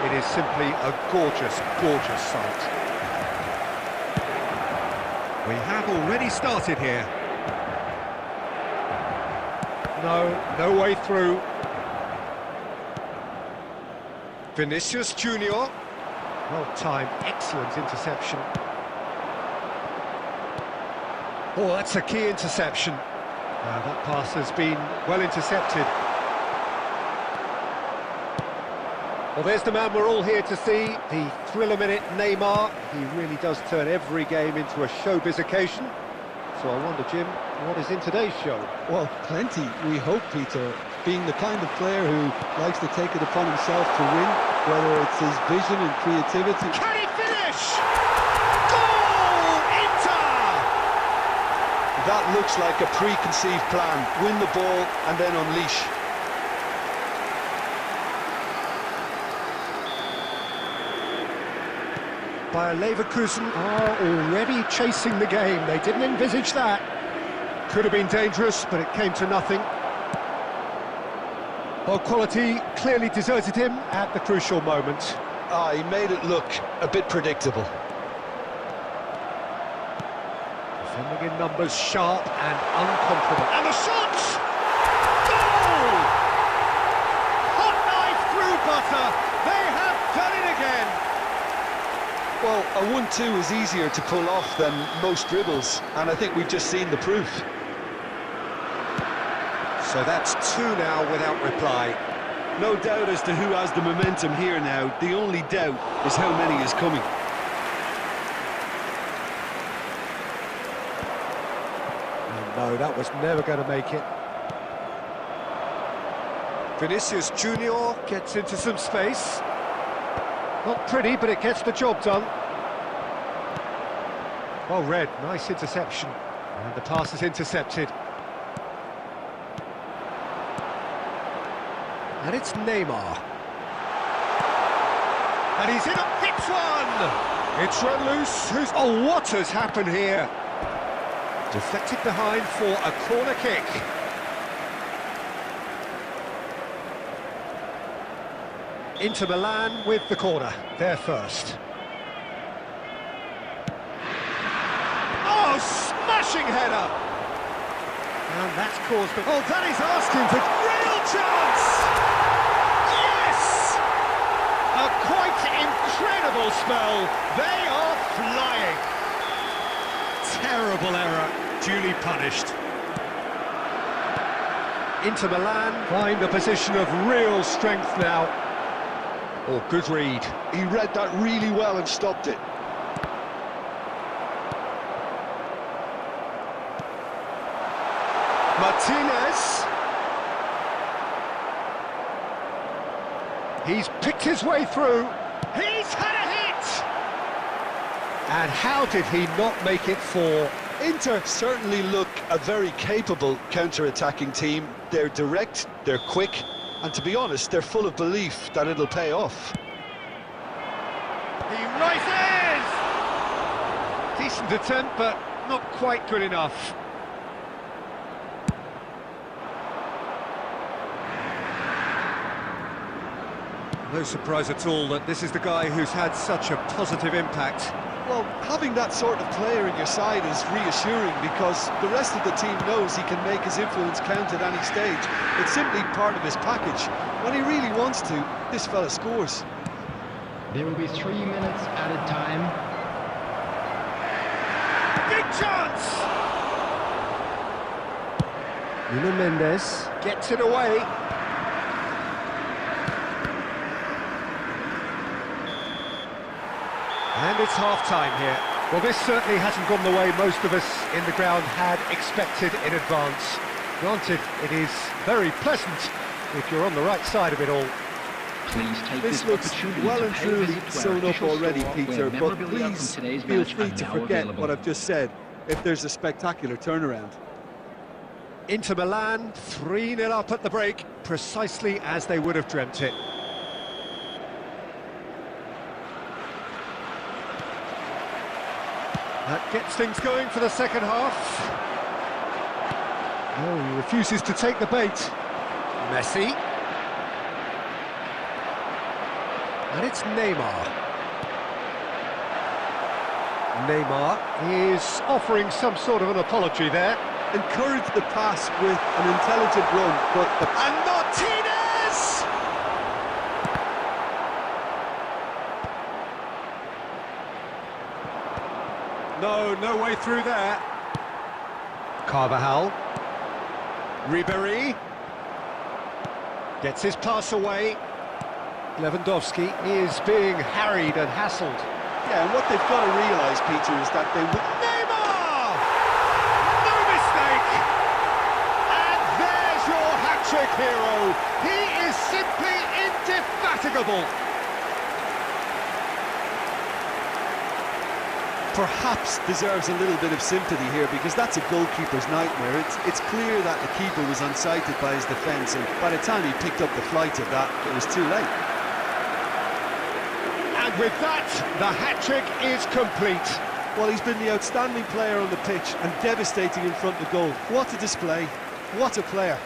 It is simply a gorgeous, gorgeous sight. We have already started here. No way through. Vinicius Junior. Well timed, excellent interception. Oh, that's a key interception. That pass has been well intercepted. Well, there's the man we're all here to see, the thriller-minute Neymar. He really does turn every game into a showbiz occasion. So I wonder, Jim, what is in today's show? Well, plenty, we hope, Peter. Being the kind of player who likes to take it upon himself to win, whether it's his vision and creativity. Can he finish? Goal! Inter! That looks like a preconceived plan. Win the ball and then unleash. Bayer Leverkusen are already chasing the game. They didn't envisage that. Could have been dangerous, but it came to nothing. Well, quality clearly deserted him at the crucial moment. He made it look a bit predictable. Defending in numbers, sharp and unconfident. And the shot! Goal! Hot knife through butter. They have done it again. Well, a 1-2 is easier to pull off than most dribbles, and I think we've just seen the proof. So that's 2 now without reply. No doubt as to who has the momentum here now. The only doubt is how many is coming. No, that was never going to make it. Vinicius Junior gets into some space. Not pretty, but it gets the job done. Well read, nice interception. And the pass is intercepted. And it's Neymar. And he's in, hits one! It's run loose, oh, what has happened here? Deflected behind for a corner kick. Inter Milan with the corner, they're first. Oh, smashing header! And that's caused the... Oh, that is asking for real chance! Yes! A quite incredible spell. They are flying. Terrible error, duly punished. Inter Milan find a position of real strength now. Oh, good read. He read that really well and stopped it. Martinez. He's picked his way through. He's had a hit! And how did he not make it 4? Inter certainly look a very capable counter-attacking team. They're direct, they're quick, and to be honest, they're full of belief that it'll pay off. He rises! Decent attempt, but not quite good enough. No surprise at all that this is the guy who's had such a positive impact. Well, having that sort of player in your side is reassuring because the rest of the team knows he can make his influence count at any stage. It's simply part of his package. When he really wants to, this fella scores. There will be 3 minutes added time. Big chance! Nuno Mendes gets it away. And it's half-time here. Well, this certainly hasn't gone the way most of us in the ground had expected in advance. Granted, it is very pleasant if you're on the right side of it all. Please take This looks well and truly sewn up already, Peter, but please feel free to forget what I've just said. if there's a spectacular turnaround. Inter Milan, 3-0 up at the break, precisely as they would have dreamt it. That gets things going for the second half. Oh, he refuses to take the bait. Messi. And it's Neymar. Neymar is offering some sort of an apology there. Encourage the pass with an intelligent run, but And Martinez! No way through there. Carvajal. Ribéry. Gets his pass away. Lewandowski is being harried and hassled. yeah, and what they've got to realise, Peter, is that they would... Neymar! No mistake! And there's your hat-trick hero. He is simply indefatigable. perhaps deserves a little bit of sympathy here, because that's a goalkeeper's nightmare. It's clear that the keeper was unsighted by his defence, and by the time he picked up the flight of that, it was too late. And with that, the hat-trick is complete. Well, he's been the outstanding player on the pitch and devastating in front of goal. What a display, what a player.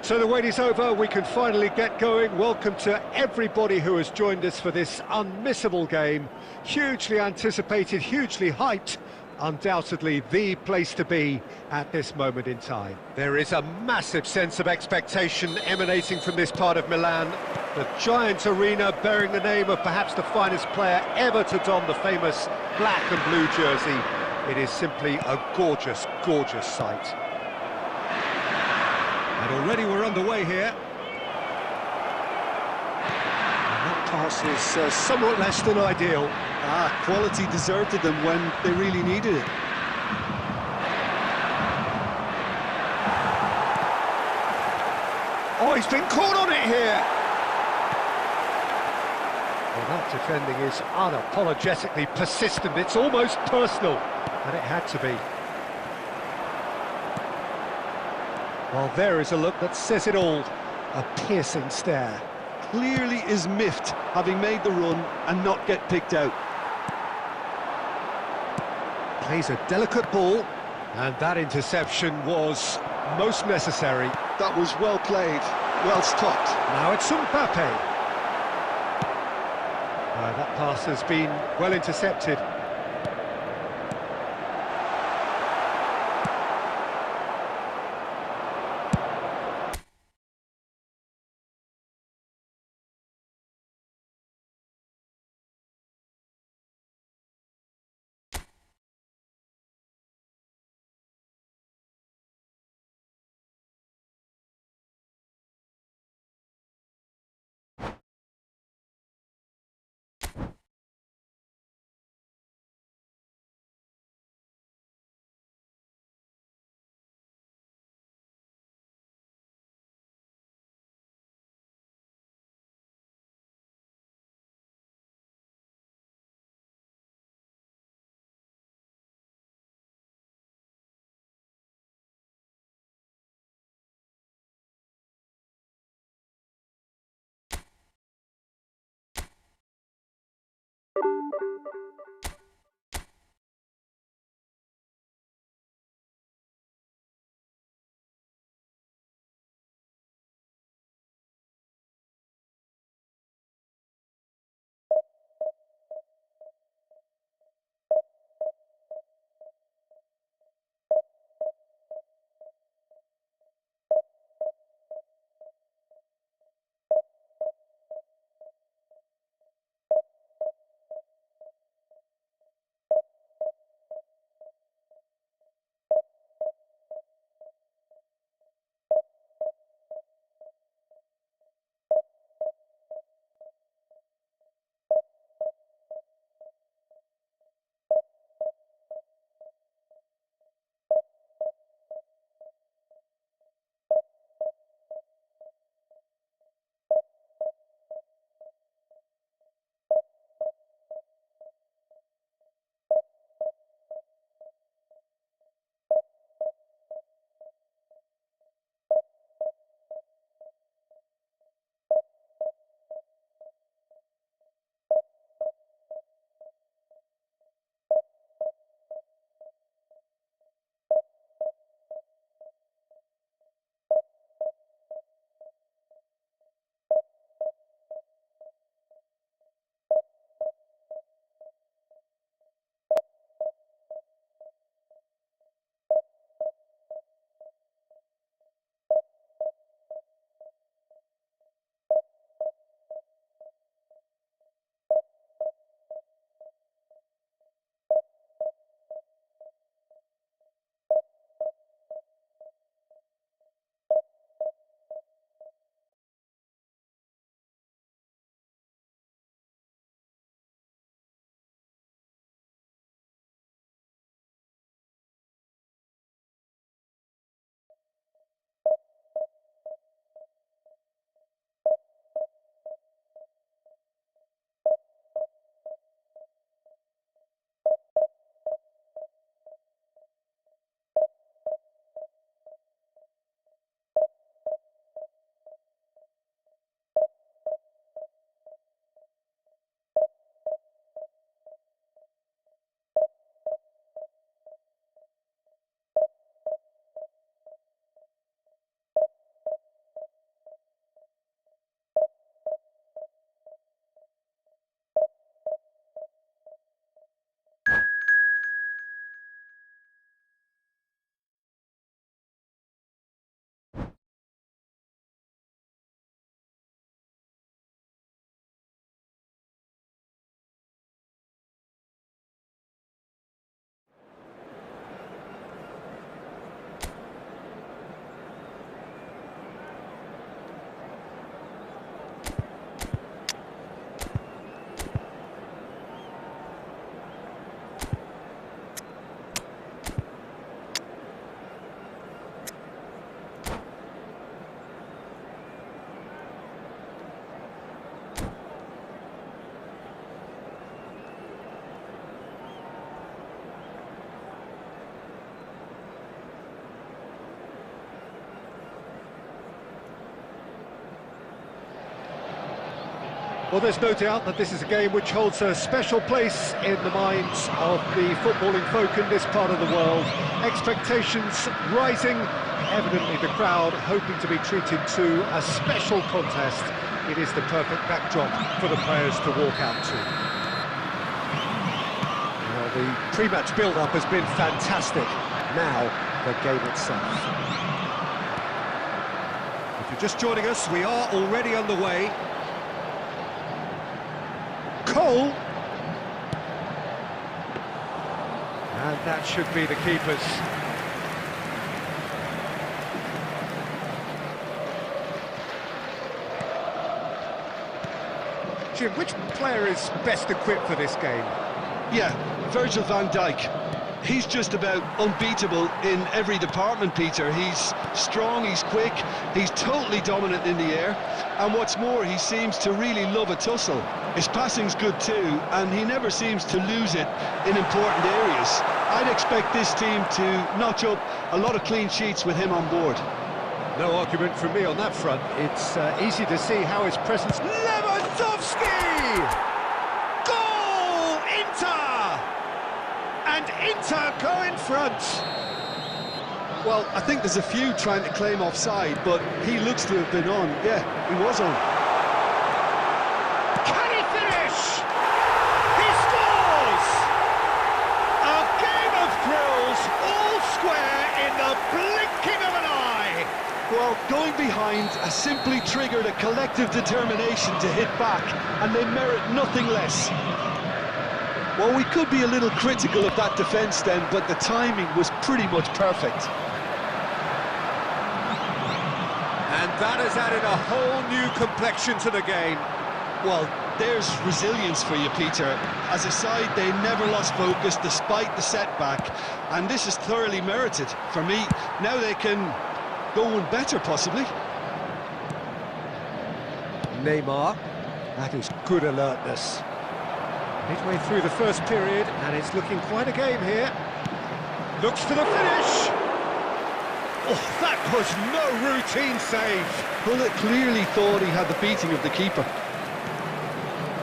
So the wait is over, we can finally get going. Welcome to everybody who has joined us for this unmissable game. Hugely anticipated, hugely hyped. Undoubtedly the place to be at this moment in time. There is a massive sense of expectation emanating from this part of Milan. The giant arena bearing the name of perhaps the finest player ever to don the famous black and blue jersey. It is simply a gorgeous, gorgeous sight. And already we're underway here. And that pass is somewhat less than ideal. Quality deserted them when they really needed it. Oh, he's been caught on it here! Well, that defending is unapologetically persistent. It's almost personal, and it had to be. Well, there is a look that says it all. A piercing stare. Clearly is miffed, having made the run and not get picked out. Plays a delicate ball, and that interception was most necessary. That was well played, well stopped. Now it's Mbappe. That pass has been well intercepted. Well, there's no doubt that this is a game which holds a special place in the minds of the footballing folk in this part of the world. Expectations rising, evidently the crowd hoping to be treated to a special contest. It is the perfect backdrop for the players to walk out to. Well, the pre-match build-up has been fantastic. Now, the game itself. If you're just joining us, we are already underway. Cole, and that should be the keepers. Jim, which player is best equipped for this game? Yeah, Virgil van Dijk. He's just about unbeatable in every department, Peter. He's strong, he's quick, he's totally dominant in the air, and what's more, he seems to really love a tussle. His passing's good too, and he never seems to lose it in important areas. I'd expect this team to notch up a lot of clean sheets with him on board. No argument from me on that front. It's easy to see how his presence... Lewandowski! Goal! Inter! And Inter go in front. Well, I think there's a few trying to claim offside, but he looks to have been on. Yeah, he was on. Can he finish? He scores! A game of thrills, all square in the blinking of an eye. Well, going behind has simply triggered a collective determination to hit back, and they merit nothing less. Well, we could be a little critical of that defence then, but the timing was pretty much perfect. And that has added a whole new complexion to the game. Well, there's resilience for you, Peter. As a side, they never lost focus despite the setback, and this is thoroughly merited. For me, now they can go one better, possibly. Neymar, that is good alertness. Midway through the first period, and it's looking quite a game here. Looks for the finish! Oh, that was no routine save! Well, it clearly thought he had the beating of the keeper.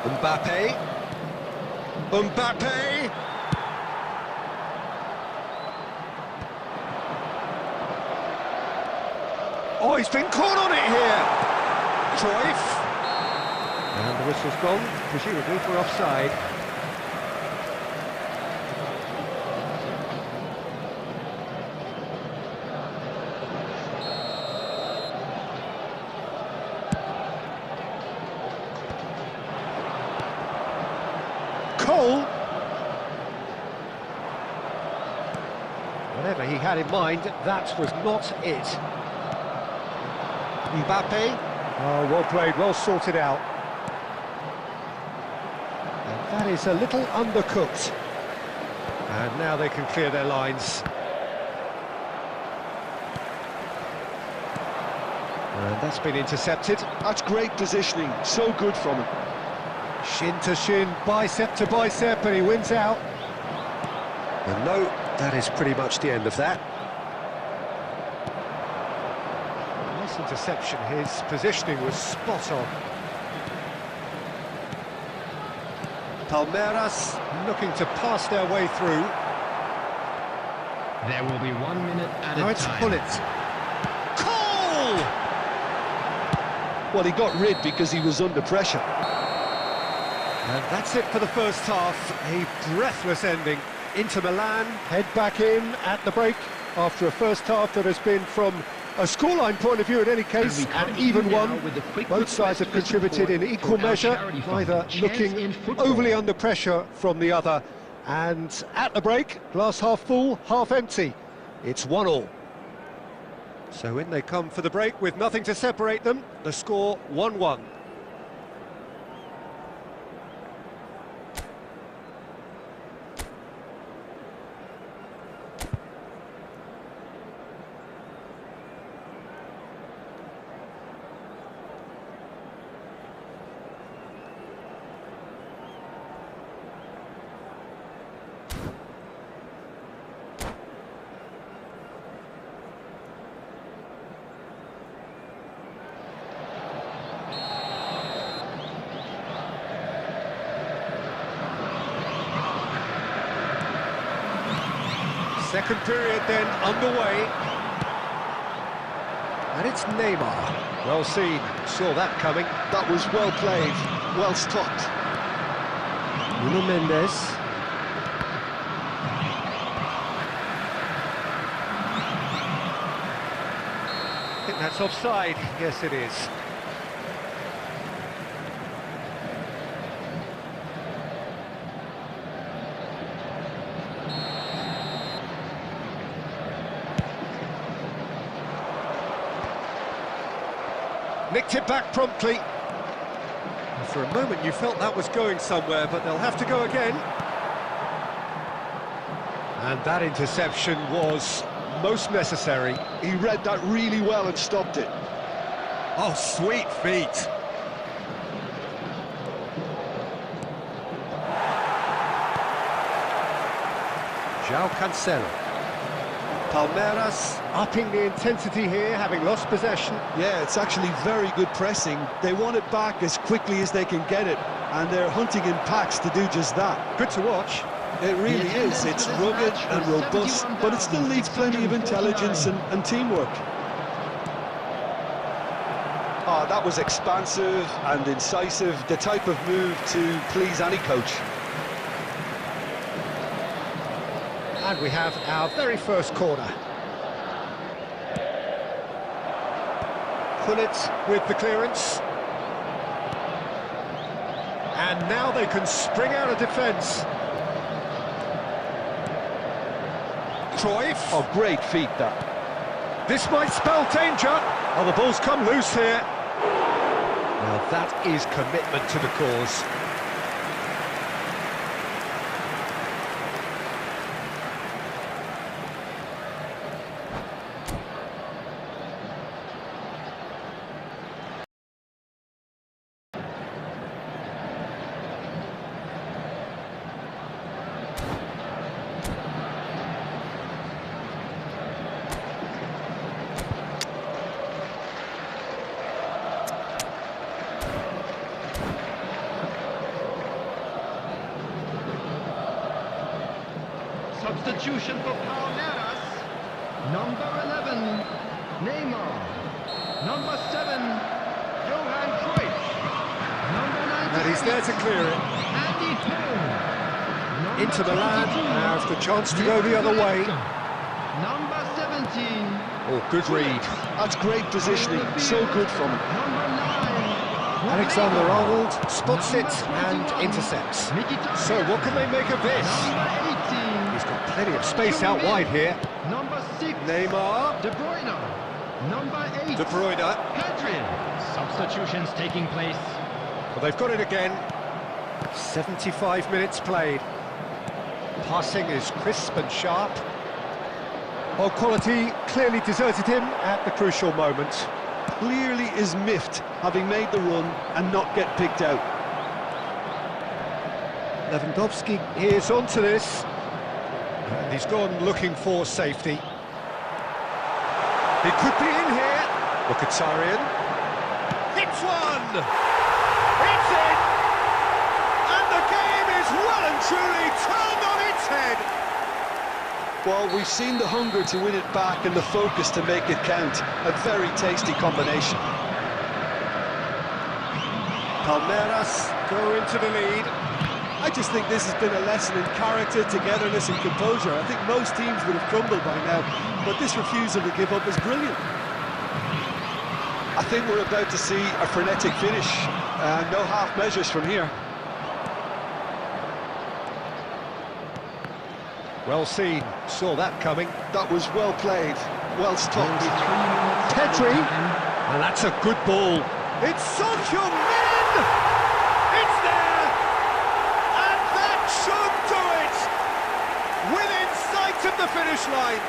Mbappe. Mbappe! Oh, he's been caught on it here! Cruyff. And the whistle's gone, presumably for offside. Cole. Whatever he had in mind, that was not it. Mbappe. Oh, well played, well sorted out. And that is a little undercooked. And now they can clear their lines. And that's been intercepted. That's great positioning, so good from him. Shin to shin, bicep to bicep, and he wins out. And no, that is pretty much the end of that. Nice interception, his positioning was spot on. Palmeiras looking to pass their way through. There will be 1 minute at Now a it's time. Pullet. Cole! Well, he got rid because he was under pressure. And that's it for the first half. A breathless ending. Inter Milan head back in at the break after a first half that has been, from a scoreline point of view in any case, an even one. Both sides have contributed in equal measure, neither looking overly under pressure from the other. And at the break, glass half full, half empty. It's 1-1. So in they come for the break with nothing to separate them. The score 1-1. Second period then underway. And it's Neymar. Well seen, saw that coming. That was well played, well stopped. Nuno Mendes. I think that's offside. Yes, it is. Nicked it back promptly. For a moment you felt that was going somewhere, but they'll have to go again. And that interception was most necessary. He read that really well and stopped it. Oh, sweet feet. João Cancelo. Palmeiras upping the intensity here, having lost possession. Yeah, it's actually very good pressing. They want it back as quickly as they can get it, and they're hunting in packs to do just that. Good to watch. It really is. It's rugged and robust, but it still needs plenty of intelligence and teamwork. Oh, that was expansive and incisive, the type of move to please any coach. And we have our very first corner. Gullit with the clearance. And now they can spring out of defence. Cruyff. Oh, great feat, that. This might spell danger. Oh, the ball's come loose here. Now that is commitment to the cause. Substitution for Palmeiras. Number 11, Neymar. Number 7, Johan Cruyff. Number 19, And he's there to clear it. Andy Hill. Into Milan, have the chance to go the other way. Number 17. Oh, good read. That's great positioning, so good from him. Number 9. Alexander-Arnold spots it and intercepts. So what can they make of this? Number 18. He's got plenty of space out wide here. Number 6. Neymar. De Bruyne. Number 8. De Bruyne. Pedri. Substitutions taking place. Well, they've got it again. 75 minutes played. Passing is crisp and sharp. Well, quality clearly deserted him at the crucial moment. Clearly is miffed, having made the run and not get picked out. Lewandowski is onto this. And he's gone looking for safety. He could be in here. Mkhitaryan. Hits one! It's in! And the game is well and truly turned on its head. Well, we've seen the hunger to win it back and the focus to make it count. A very tasty combination. Palmeiras go into the lead. I just think this has been a lesson in character, togetherness and composure. I think most teams would have crumbled by now, but this refusal to give up is brilliant. I think we're about to see a frenetic finish. No half measures from here. Well seen, saw that coming. That was well played, well stopped. Pedri, and that's a good ball. It's Son Heung-min! It's there! And that should do it! Within sight of the finish line.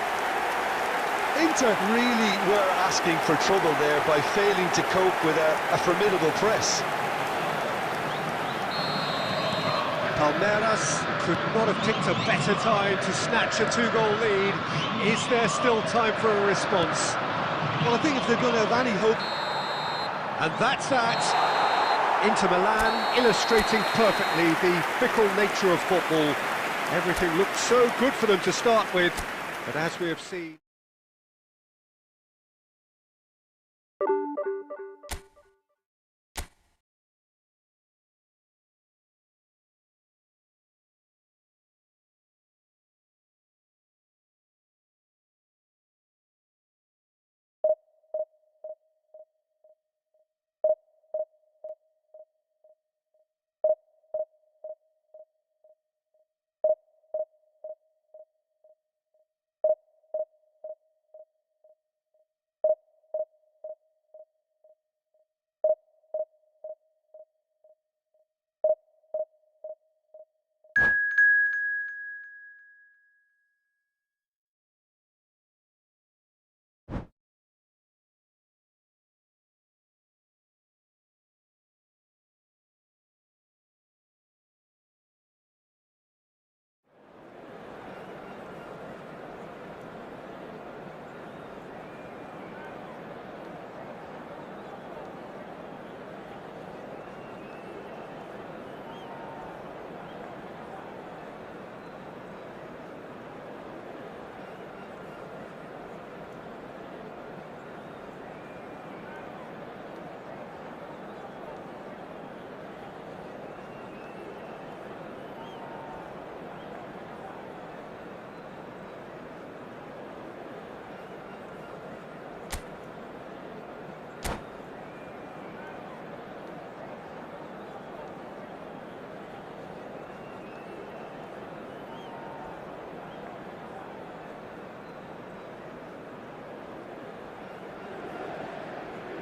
Inter really were asking for trouble there by failing to cope with a formidable press. Palmeiras could not have picked a better time to snatch a two-goal lead. Is there still time for a response? Well, I think if they're going to have any hope... And that's that. Inter Milan illustrating perfectly the fickle nature of football. Everything looked so good for them to start with, But as we have seen...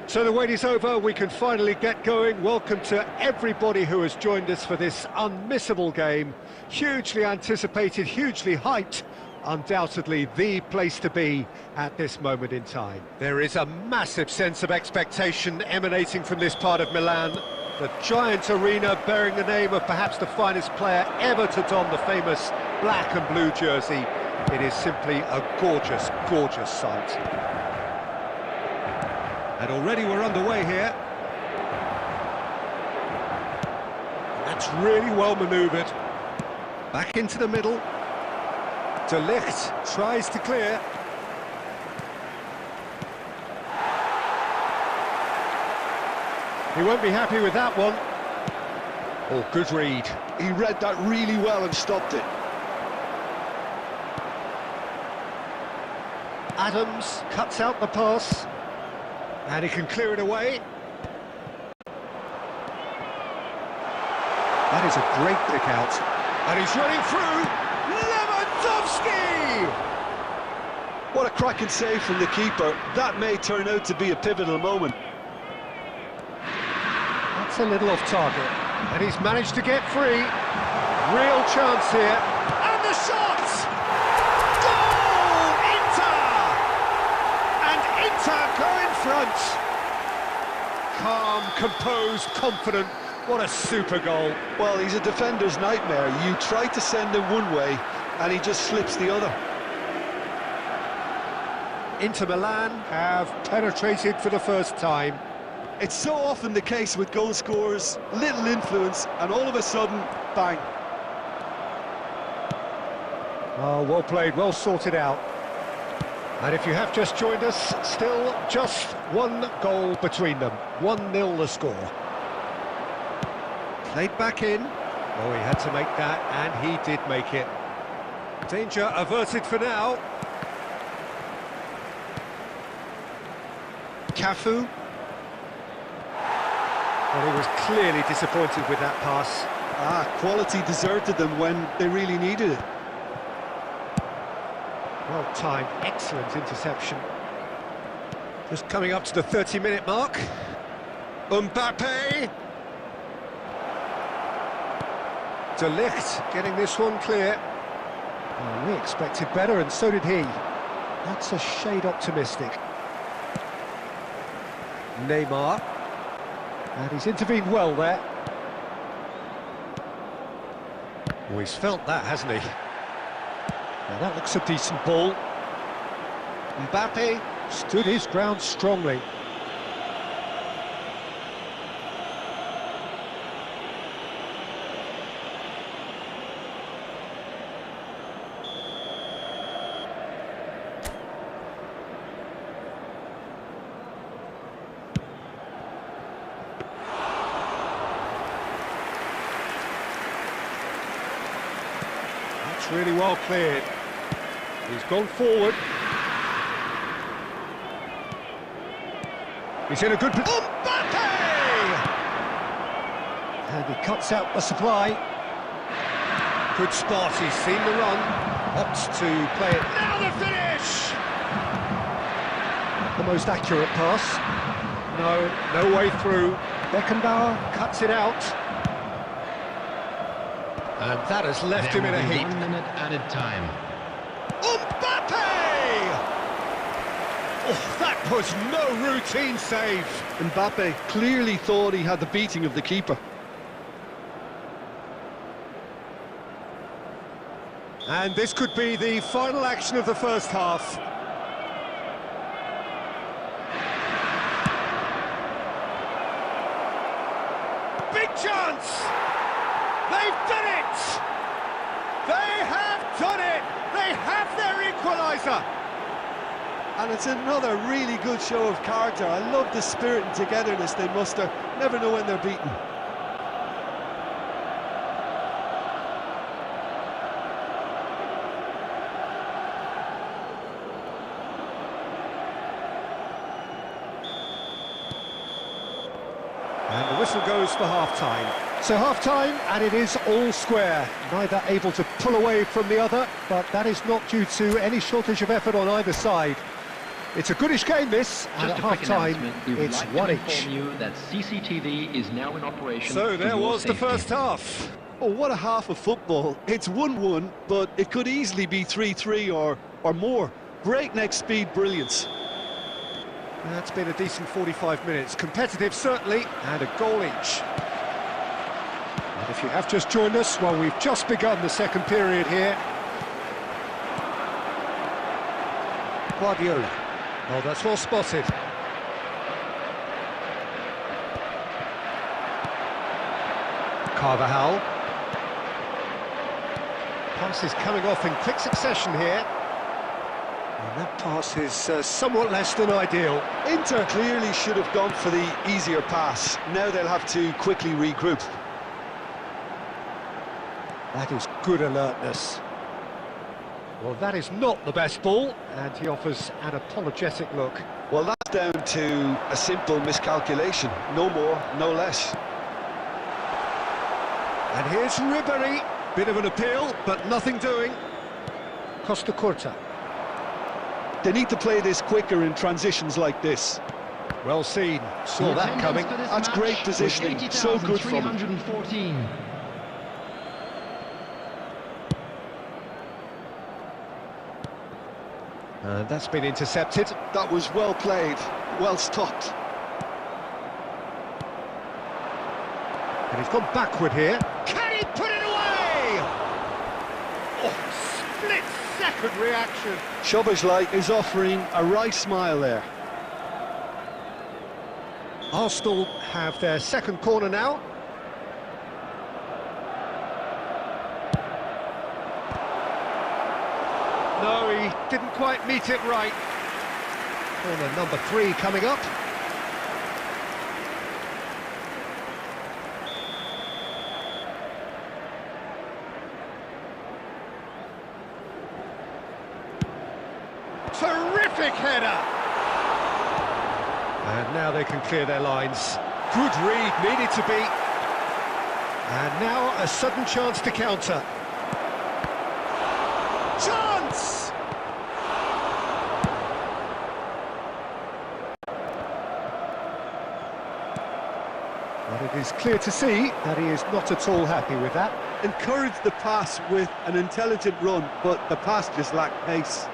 So the wait is over, we can finally get going. Welcome to everybody who has joined us for this unmissable game. Hugely anticipated, hugely hyped. Undoubtedly the place to be at this moment in time. There is a massive sense of expectation emanating from this part of Milan. The giant arena bearing the name of perhaps the finest player ever to don the famous black and blue jersey. It is simply a gorgeous, gorgeous sight. And already we're underway here. That's really well manoeuvred. Back into the middle. De Ligt tries to clear. He won't be happy with that one. Oh, good read. He read that really well and stopped it. Adams cuts out the pass. And he can clear it away. That is a great kick out. And he's running through. Lewandowski! What a cracking save from the keeper. That may turn out to be a pivotal moment. That's a little off target. And he's managed to get free. Real chance here. And the shot! Goal! Inter! And Inter go in front. Calm, composed, confident. What a super goal. Well, he's a defender's nightmare. You try to send him one way, and he just slips the other. Inter Milan have penetrated for the first time. It's so often the case with goal scorers, little influence, and all of a sudden, bang. Oh, well played, well sorted out. And if you have just joined us, still just one goal between them. 1-0 the score. Played back in. Oh, he had to make that, and he did make it. Danger averted for now. Cafu. Well, he was clearly disappointed with that pass. Quality deserted them when they really needed it. Well timed, excellent interception. Just coming up to the 30-minute mark. Mbappe. De Ligt getting this one clear. Oh, we expected better, and so did he. That's a shade optimistic. Neymar. And he's intervened well there. Oh, he's felt that, hasn't he? Now that looks a decent ball. Mbappe stood his ground strongly. It's really well cleared. He's gone forward. He's in a good position. Mbappe! And he cuts out the supply. Good spot, he's seen the run. Opts to play it. Now the finish! The most accurate pass. No way through. Beckenbauer cuts it out. And that has left him in a heap. 1 minute added time. Mbappe! Oh, that was no routine save. Mbappe clearly thought he had the beating of the keeper. And this could be the final action of the first half. Big chance! They've done it! They have done it! They have their equaliser! And it's another really good show of character. I love the spirit and togetherness they muster. Never know when they're beaten. And the whistle goes for half-time. So half-time, and it is all square. Neither able to pull away from the other, but that is not due to any shortage of effort on either side. It's a goodish game, this, and at half-time, it's one each. You that CCTV is now in operation. So there was the first half. Oh, what a half of football. It's 1-1, but it could easily be 3-3 or more. Breakneck speed brilliance. That's been a decent 45 minutes. Competitive, certainly, and a goal each. And if you have just joined us, well, we've just begun the second period here. Guardiola. Oh, that's well spotted. Carvajal. Pass is coming off in quick succession here. And that pass is somewhat less than ideal. Inter clearly should have gone for the easier pass. Now they'll have to quickly regroup. That is good alertness. Well, that is not the best ball, and he offers an apologetic look. Well, that's down to a simple miscalculation. No more, no less. And here's Ribéry. Bit of an appeal, but nothing doing. Costa Curta. They need to play this quicker in transitions like this. Well seen. Saw that coming. That's great positioning. So good from him. 314. And that's been intercepted. That was well played, well stopped. And he's gone backward here. Can he put it away? Oh, split-second reaction. Szoboszlai is offering a wry smile there. Arsenal have their second corner now. No, he didn't quite meet it right. Corner number 3 coming up. Terrific header! And now they can clear their lines. Good read, needed to be. And now a sudden chance to counter. Chance! But it is clear to see that he is not at all happy with that. Encouraged the pass with an intelligent run, but the pass just lacked pace.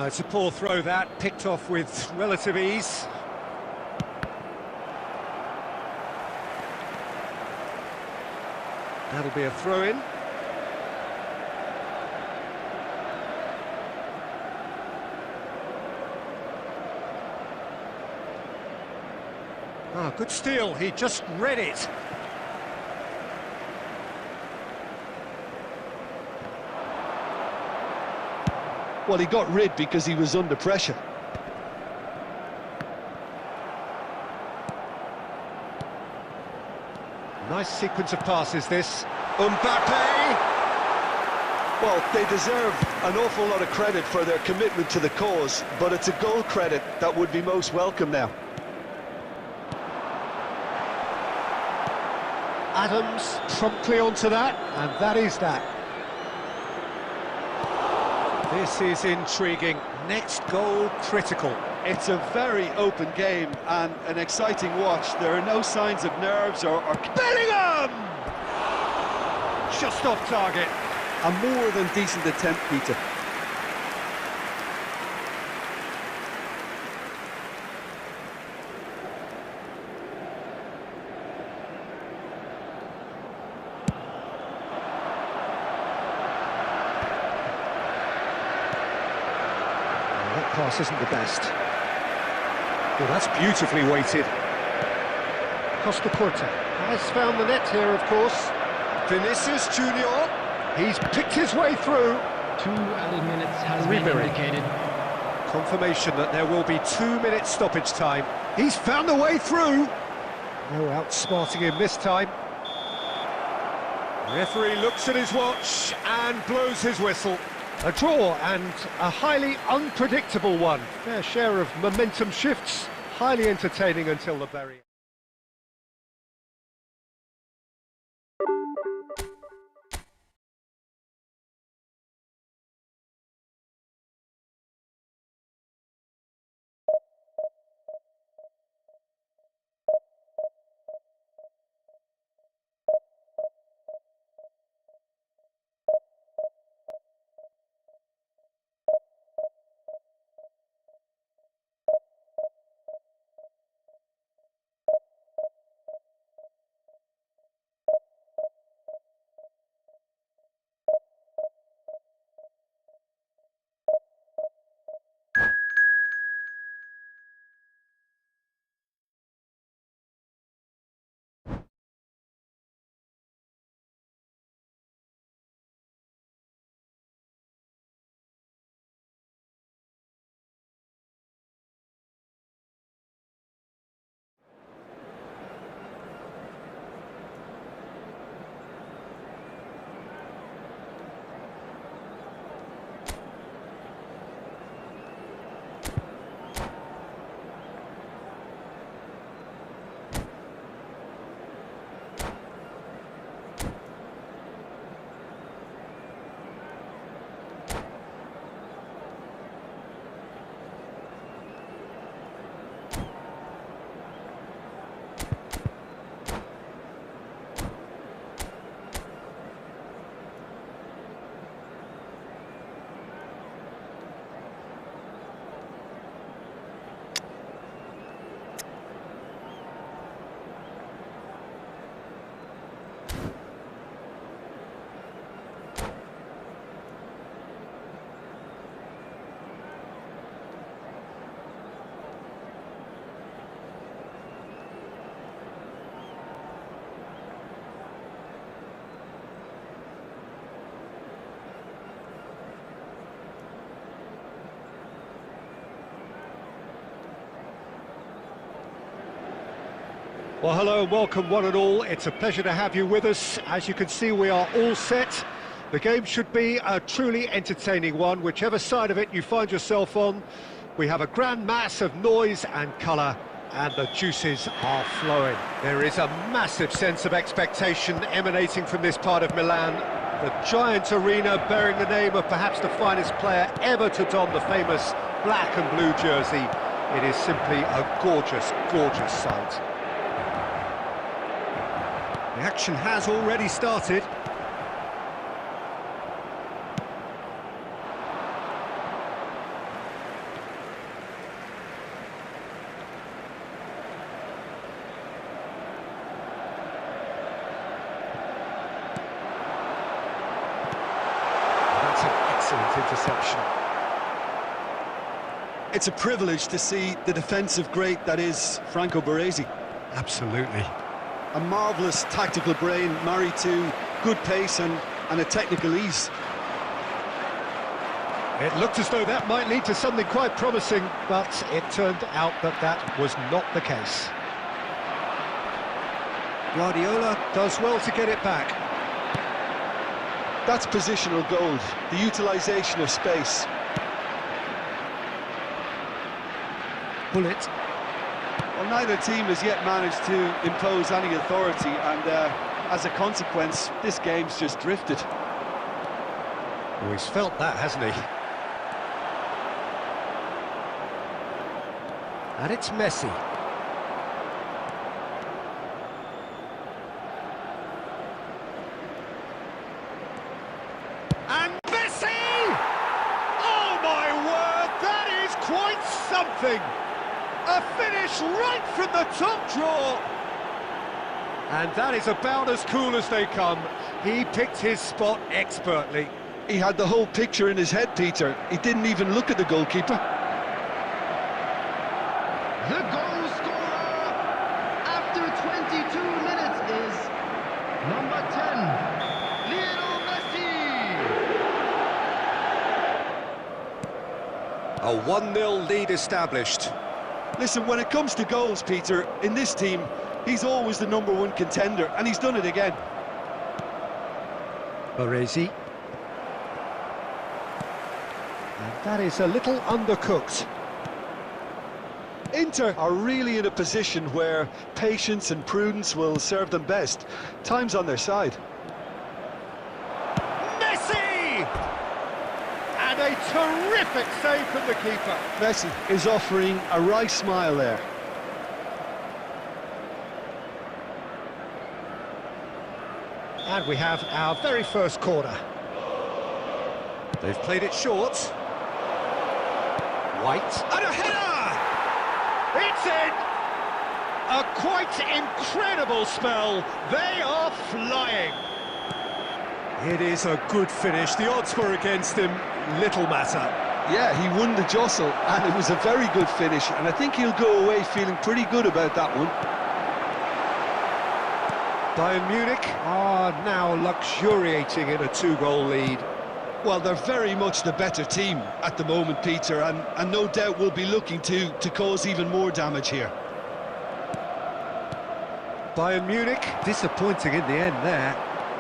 It's a poor throw that, picked off with relative ease. That'll be a throw-in. Ah, good steal, he just read it. Well, he got rid because he was under pressure. Nice sequence of passes, this. Mbappe! Well, they deserve an awful lot of credit for their commitment to the cause, but it's a goal credit that would be most welcome now. Adams promptly onto that, and that is that. This is intriguing. Next goal critical. It's a very open game and an exciting watch. There are no signs of nerves or... Bellingham! Just off target. A more than decent attempt, Peter. That pass isn't the best. Well, that's beautifully weighted. Costa Corta has found the net here, of course. Vinicius Junior. He's picked his way through. 2 added minutes has been indicated. Confirmation that there will be 2 minutes stoppage time. He's found the way through. No outsmarting him this time. Referee looks at his watch and blows his whistle. A draw, and a highly unpredictable one. Fair share of momentum shifts. Highly entertaining until the very end. Well, hello and welcome one and all. It's a pleasure to have you with us. As you can see, we are all set. The game should be a truly entertaining one, whichever side of it you find yourself on. We have a grand mass of noise and colour, and the juices are flowing. There is a massive sense of expectation emanating from this part of Milan. The giant arena bearing the name of perhaps the finest player ever to don the famous black and blue jersey. It is simply a gorgeous, gorgeous sight. The action has already started. That's an excellent interception. It's a privilege to see the defensive great that is Franco Baresi. Absolutely. A marvellous tactical brain married to good pace and a technical ease. It looked as though that might lead to something quite promising, but it turned out that that was not the case. Guardiola does well to get it back. That's positional gold, the utilisation of space. Bullet. Well, neither team has yet managed to impose any authority, and as a consequence, this game's just drifted. Oh, he's felt that, hasn't he? And it's Messi. And Messi! Oh my word, that is quite something! A finish right from the top draw! And that is about as cool as they come. He picked his spot expertly. He had the whole picture in his head, Peter. He didn't even look at the goalkeeper. The goal scorer after 22 minutes is number 10, Lionel Messi. A 1-0 lead established. Listen, when it comes to goals, Peter, in this team, he's always the #1 contender, and he's done it again. Baresi. And that is a little undercooked. Inter are really in a position where patience and prudence will serve them best. Time's on their side. Messi! And a terrific save from the keeper. Messi is offering a wry smile there. And we have our very first corner. They've played it short. White. And a header! It's in! A quite incredible spell. They are flying. It is a good finish. The odds were against him. Little matter. Yeah, he won the jostle, and it was a very good finish, and I think he'll go away feeling pretty good about that one. Bayern Munich are now luxuriating in a 2-goal lead. Well, they're very much the better team at the moment, Peter, and no doubt will be looking to cause even more damage here. Bayern Munich, disappointing in the end there.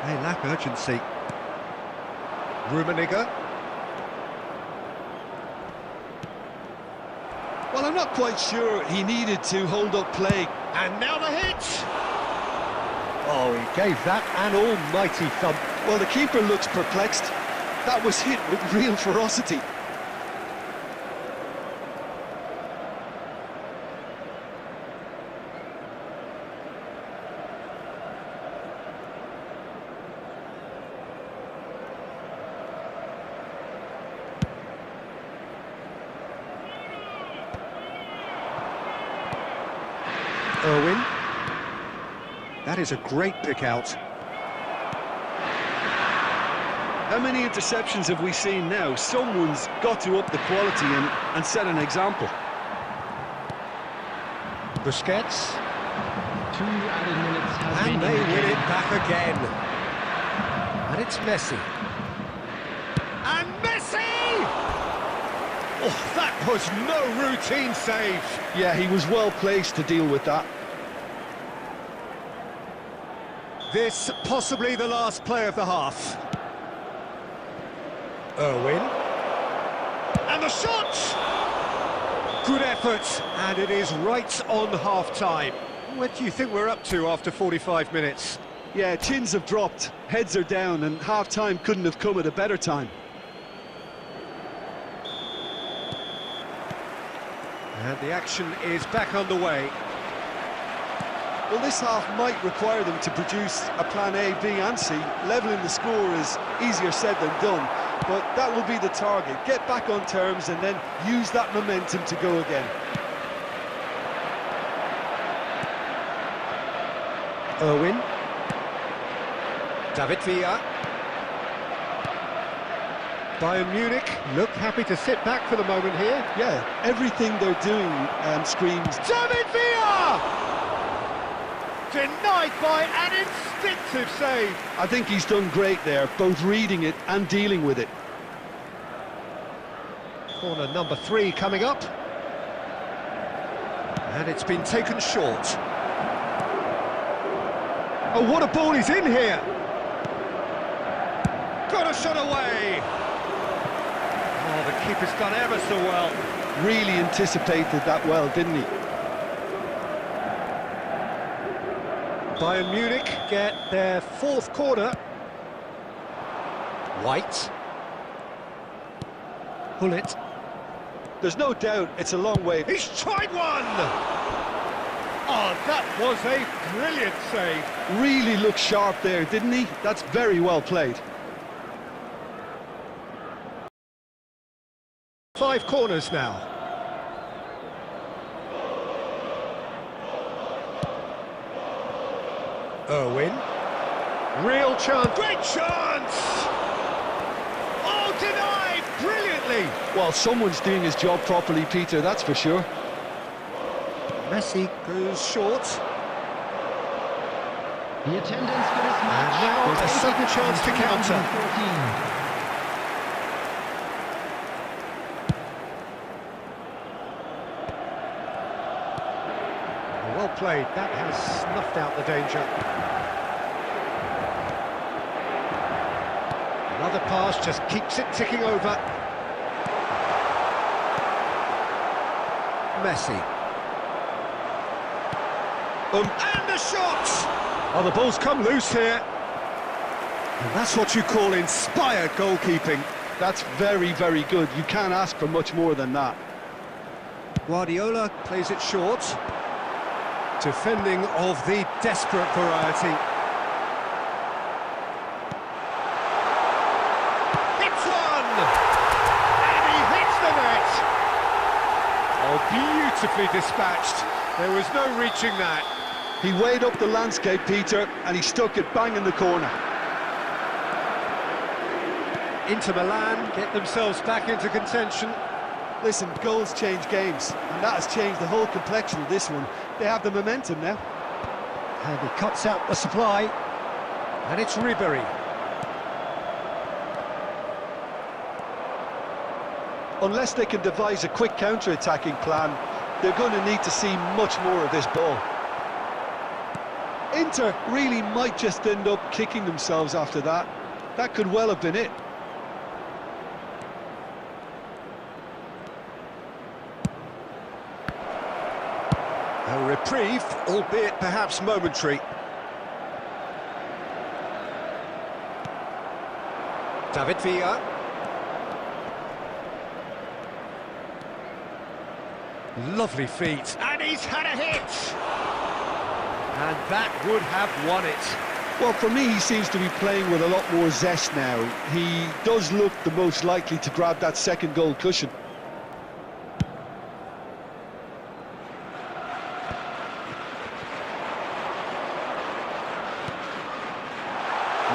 They lack urgency. Rummenigge. Well, I'm not quite sure he needed to hold up play. And now the hit! Oh, he gave that an almighty thump. Well, the keeper looks perplexed. That was hit with real ferocity. Irwin. That is a great pick out. How many interceptions have we seen now? Someone's got to up the quality and set an example. Busquets. 2 added minutes have been And they win indicated. it back again. And it's Messi. And Messi! Oh, that was no routine save. Yeah, he was well placed to deal with that. This possibly the last play of the half. Irwin. And the shot! Good effort, and it is right on half-time. What do you think we're up to after 45 minutes? Yeah, chins have dropped, heads are down, and half-time couldn't have come at a better time. And the action is back underway. Well, this half might require them to produce a plan A, B and C. Levelling the score is easier said than done, but that will be the target. Get back on terms and then use that momentum to go again. Irwin. David Villa. Bayern Munich look happy to sit back for the moment here. Yeah, everything they're doing screams. David Villa! Denied by an instinctive save. I think he's done great there, both reading it and dealing with it. Corner number 3 coming up. And it's been taken short. Oh, what a ball he's in here! Got a shot away! Oh, the keeper's done ever so well. Really anticipated that well, didn't he? Bayern Munich get their fourth corner. White. Hullet. There's no doubt it's a long way. He's tried one! Oh, that was a brilliant save. Really looked sharp there, didn't he? That's very well played. 5 corners now. Irwin. Real chance. Great chance! Oh, denied brilliantly! Well, someone's doing his job properly, Peter, that's for sure. Messi goes short. The attendance for this match And now was a sudden chance to counter. 14. Well played, that has snuffed out the danger. Another pass just keeps it ticking over. Messi. And the shot! Oh, the ball's come loose here. And that's what you call inspired goalkeeping. That's very, very good. You can't ask for much more than that. Guardiola plays it short. Defending of the desperate variety. It's one! And he hits the net! Oh, beautifully dispatched. There was no reaching that. He weighed up the landscape, Peter, and he stuck it bang in the corner. Inter Milan get themselves back into contention. Listen, goals change games, and that has changed the whole complexion of this one. They have the momentum now. And he cuts out the supply. And it's Ribery. Unless they can devise a quick counter-attacking plan, they're going to need to see much more of this ball. Inter really might just end up kicking themselves after that. That could well have been it. A reprieve, albeit perhaps momentary. David Villa. Lovely feet. And he's had a hit! And that would have won it. Well, for me, he seems to be playing with a lot more zest now. He does look the most likely to grab that second goal cushion.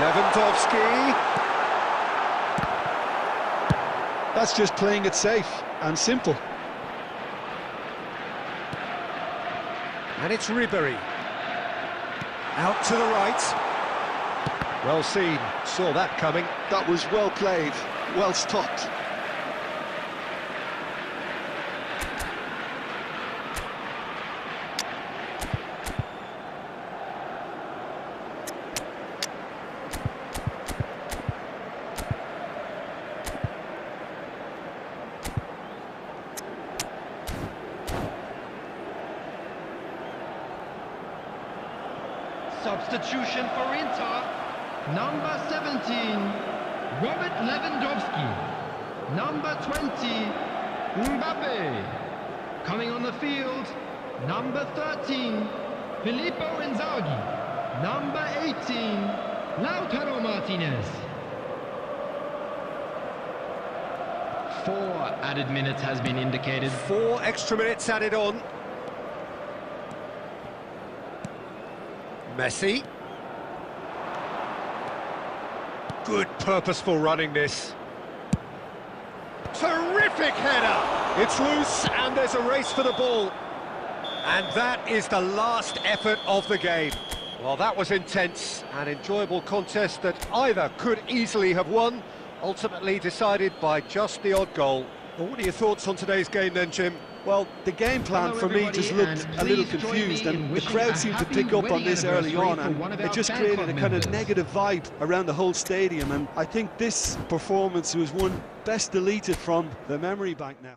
Lewandowski. That's just playing it safe and simple. And it's Ribery. Out to the right. Well seen, saw that coming. That was well played, well stopped. Substitution for Inter. Number 17, Robert Lewandowski. Number 20, Mbappe. Coming on the field, number 13, Filippo Inzaghi. Number 18, Lautaro Martinez. 4 added minutes has been indicated. 4 extra minutes added on. Messi. Good purposeful running this. Terrific header! It's loose and there's a race for the ball. And that is the last effort of the game. Well, that was intense, an enjoyable contest that either could easily have won, ultimately decided by just the odd goal. Well, what are your thoughts on today's game then, Jim? Well, the game plan Hello for me everybody, just looked and a little please join confused, me in and the wishing crowd a seemed to happy pick up on wedding this early on, anniversary for one and of it our just fan created club a kind of members. negative vibe around the whole stadium, and I think this performance was one best deleted from the memory bank now.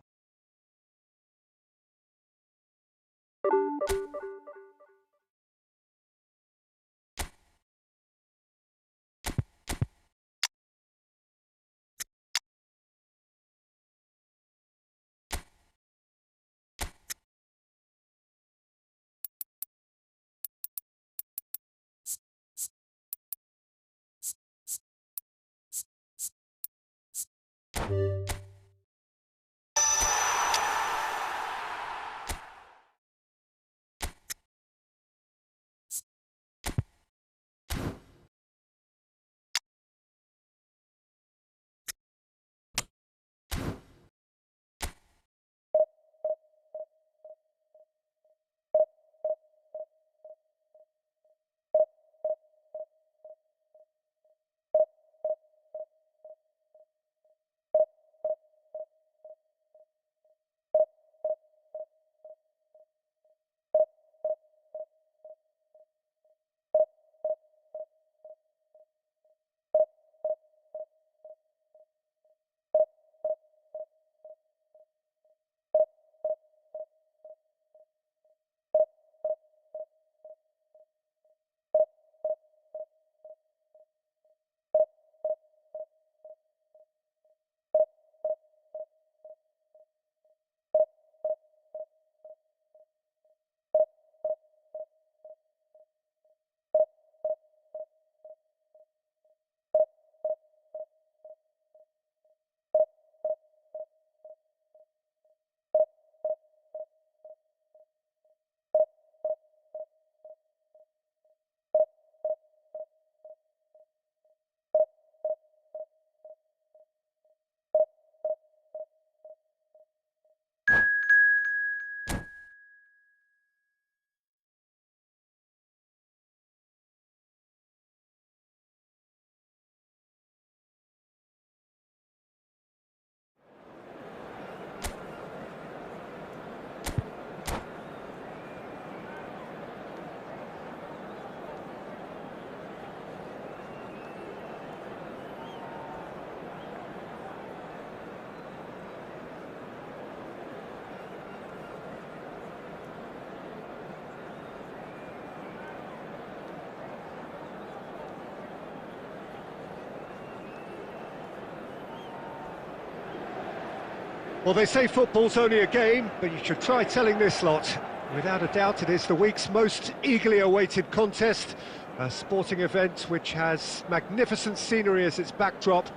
Well, they say football's only a game, but you should try telling this lot. Without a doubt, it is the week's most eagerly awaited contest, a sporting event which has magnificent scenery as its backdrop.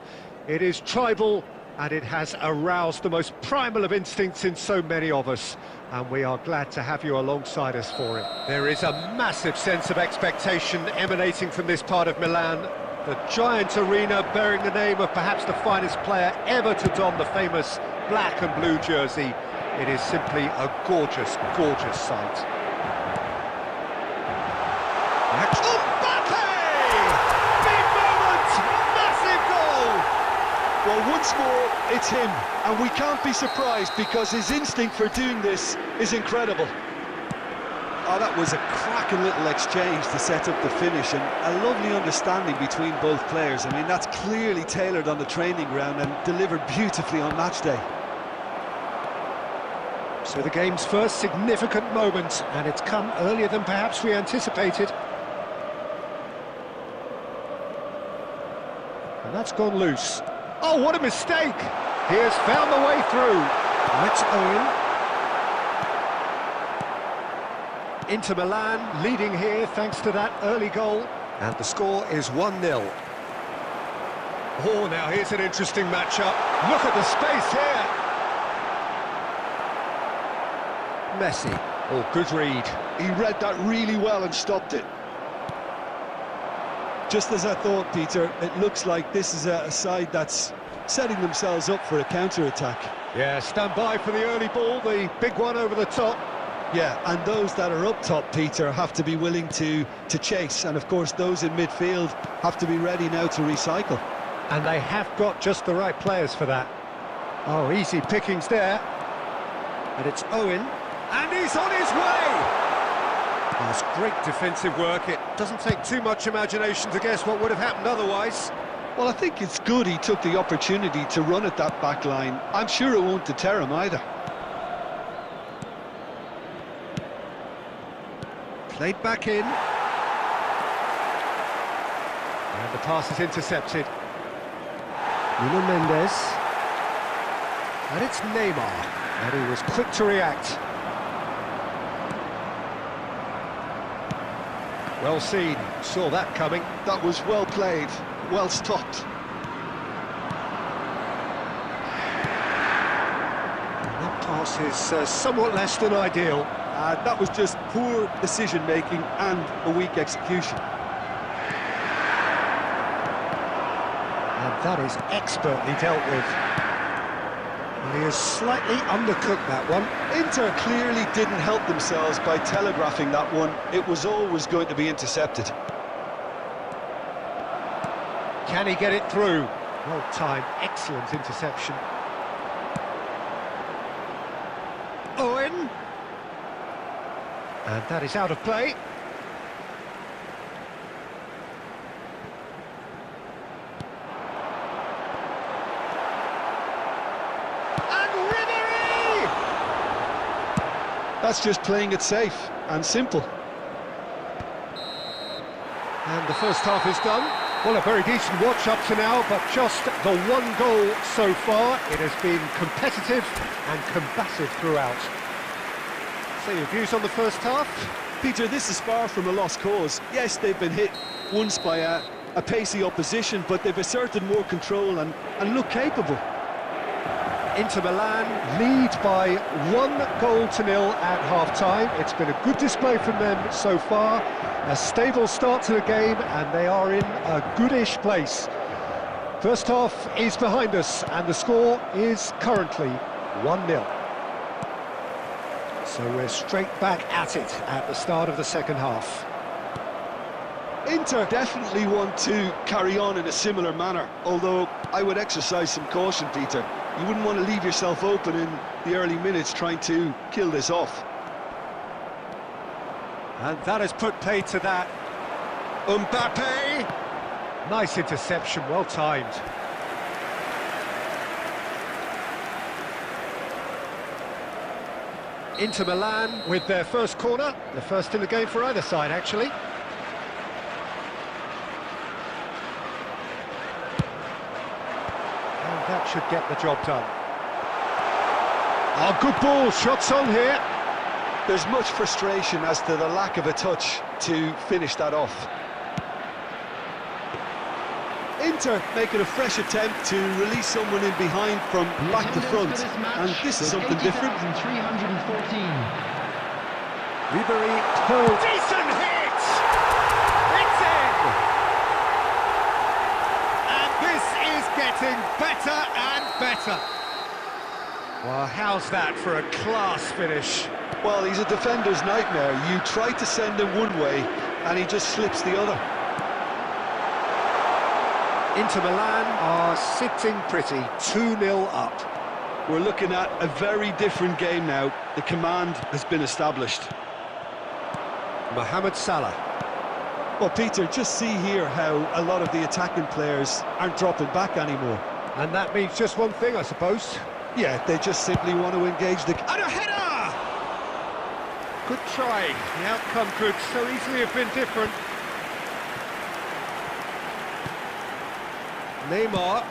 It is tribal, and it has aroused the most primal of instincts in so many of us, and we are glad to have you alongside us for it. There is a massive sense of expectation emanating from this part of Milan. The giant arena bearing the name of perhaps the finest player ever to don the famous black and blue jersey. It is simply a gorgeous, gorgeous sight. Mbappe! Big moment! Massive goal! Well, once more, it's him, and we can't be surprised because his instinct for doing this is incredible. Oh, that was a cracking little exchange to set up the finish, and a lovely understanding between both players. I mean, that's clearly tailored on the training ground and delivered beautifully on match day. So the game's first significant moment, and it's come earlier than perhaps we anticipated. And that's gone loose. Oh, what a mistake! He has found the way through. Let's Owen. Inter Milan leading here thanks to that early goal. And the score is 1-0. Oh, now here's an interesting matchup. Look at the space here. Messi. Oh, good read. He read that really well and stopped it. Just as I thought, Peter, it looks like this is a side that's setting themselves up for a counter-attack. Yeah, stand by for the early ball, the big one over the top. Yeah, and those that are up top, Peter, have to be willing to chase, and of course those in midfield have to be ready now to recycle. And they have got just the right players for that. Oh, easy pickings there. And it's Owen, and he's on his way! That's great defensive work. It doesn't take too much imagination to guess what would have happened otherwise. Well, I think it's good he took the opportunity to run at that back line. I'm sure it won't deter him either. Played back in. And the pass is intercepted. Nuno Mendes. And it's Neymar. And he was quick to react. Well seen, saw that coming. That was well played, well stopped. And that pass is somewhat less than ideal. That was just poor decision-making and a weak execution. And that is expertly dealt with. And he has slightly undercooked that one. Inter clearly didn't help themselves by telegraphing that one. It was always going to be intercepted. Can he get it through? Well timed, excellent interception. Owen. And that is out of play. That's just playing it safe and simple. And the first half is done. Well, a very decent watch up to now, but just the one goal so far. It has been competitive and combative throughout. So your views on the first half? Peter, this is far from a lost cause. Yes, they've been hit once by a pacey opposition, but they've asserted more control and look capable. Inter Milan lead by 1-0 at half-time. It's been a good display from them so far. A stable start to the game, and they are in a goodish place. First half is behind us, and the score is currently 1-0. So we're straight back at it at the start of the second half. Inter definitely want to carry on in a similar manner, although I would exercise some caution, Peter. You wouldn't want to leave yourself open in the early minutes trying to kill this off. And that has put paid to that. Mbappe! Nice interception, well timed. Inter Milan with their first corner, the first in the game for either side, actually. And that should get the job done. Oh, good ball, shots on here. There's much frustration as to the lack of a touch to finish that off. Inter making a fresh attempt to release someone in behind from back to front, and this is something different. 314. Ribery, decent hit! It's in! And this is getting better and better. Well, how's that for a class finish? Well, he's a defender's nightmare. You try to send him one way, and he just slips the other. Inter Milan are sitting pretty, 2-0 up. We're looking at a very different game now. The command has been established. Mohamed Salah. Well, Peter, just see here how a lot of the attacking players aren't dropping back anymore. And that means just one thing, I suppose. Yeah, they just simply want to engage the... And a header! Good try. The outcome could so easily have been different. Neymar.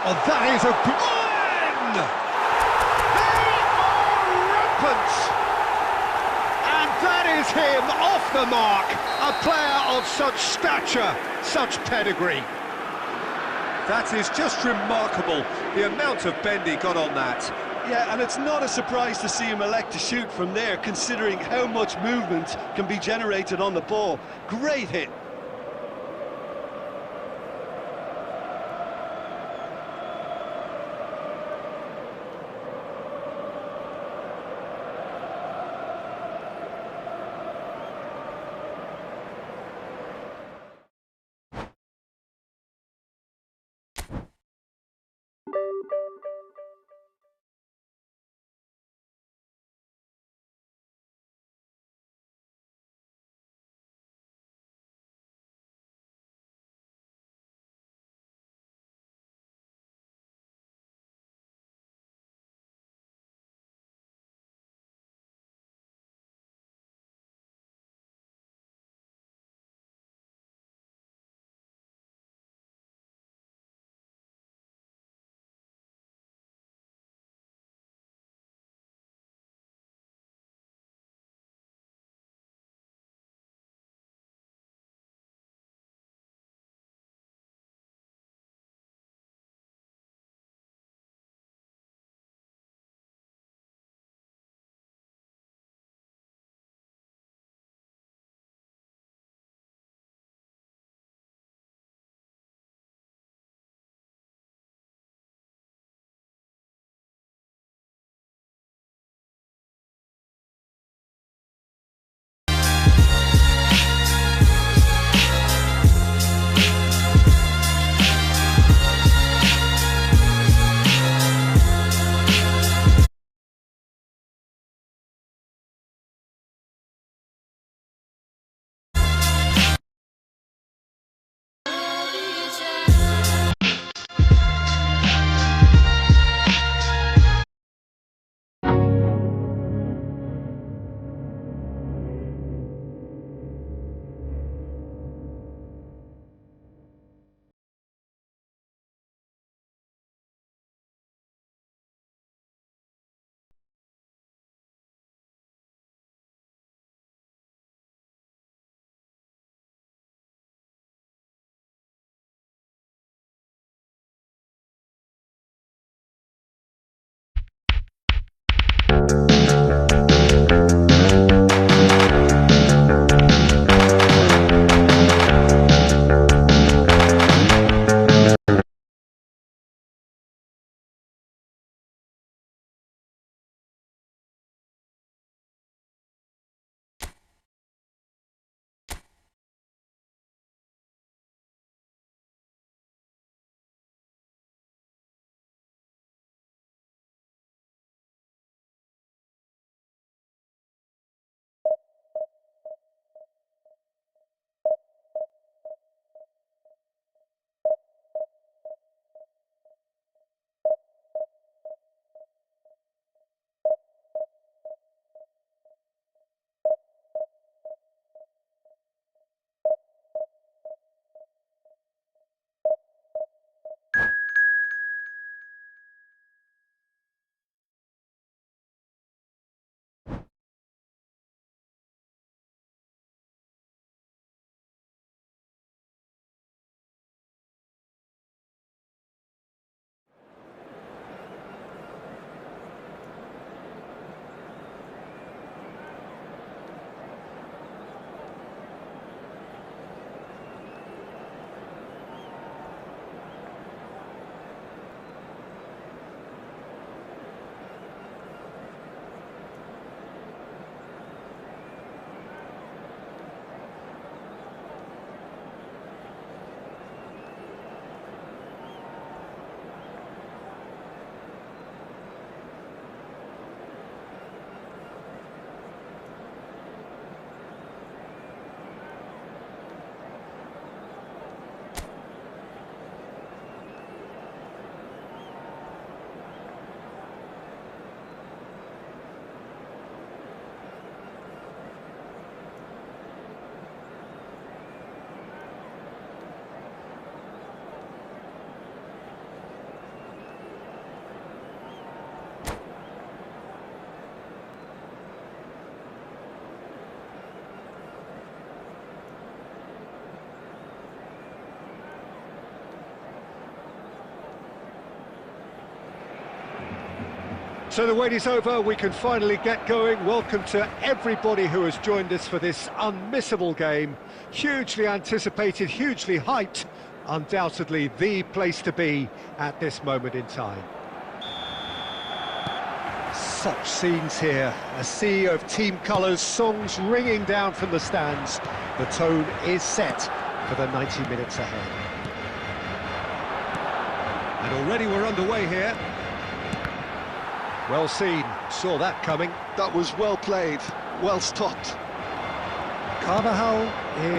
Oh, that is a good one! They are rampant! And that is him off the mark. A player of such stature, such pedigree. That is just remarkable, the amount of bend he got on that. Yeah, and it's not a surprise to see him elect to shoot from there, considering how much movement can be generated on the ball. Great hit. So the wait is over, we can finally get going. Welcome to everybody who has joined us for this unmissable game. Hugely anticipated, hugely hyped, undoubtedly the place to be at this moment in time. Such scenes here, a sea of team colours, songs ringing down from the stands. The tone is set for the 90 minutes ahead. And already we're underway here. Well seen, saw that coming. That was well played, well stopped. Carvajal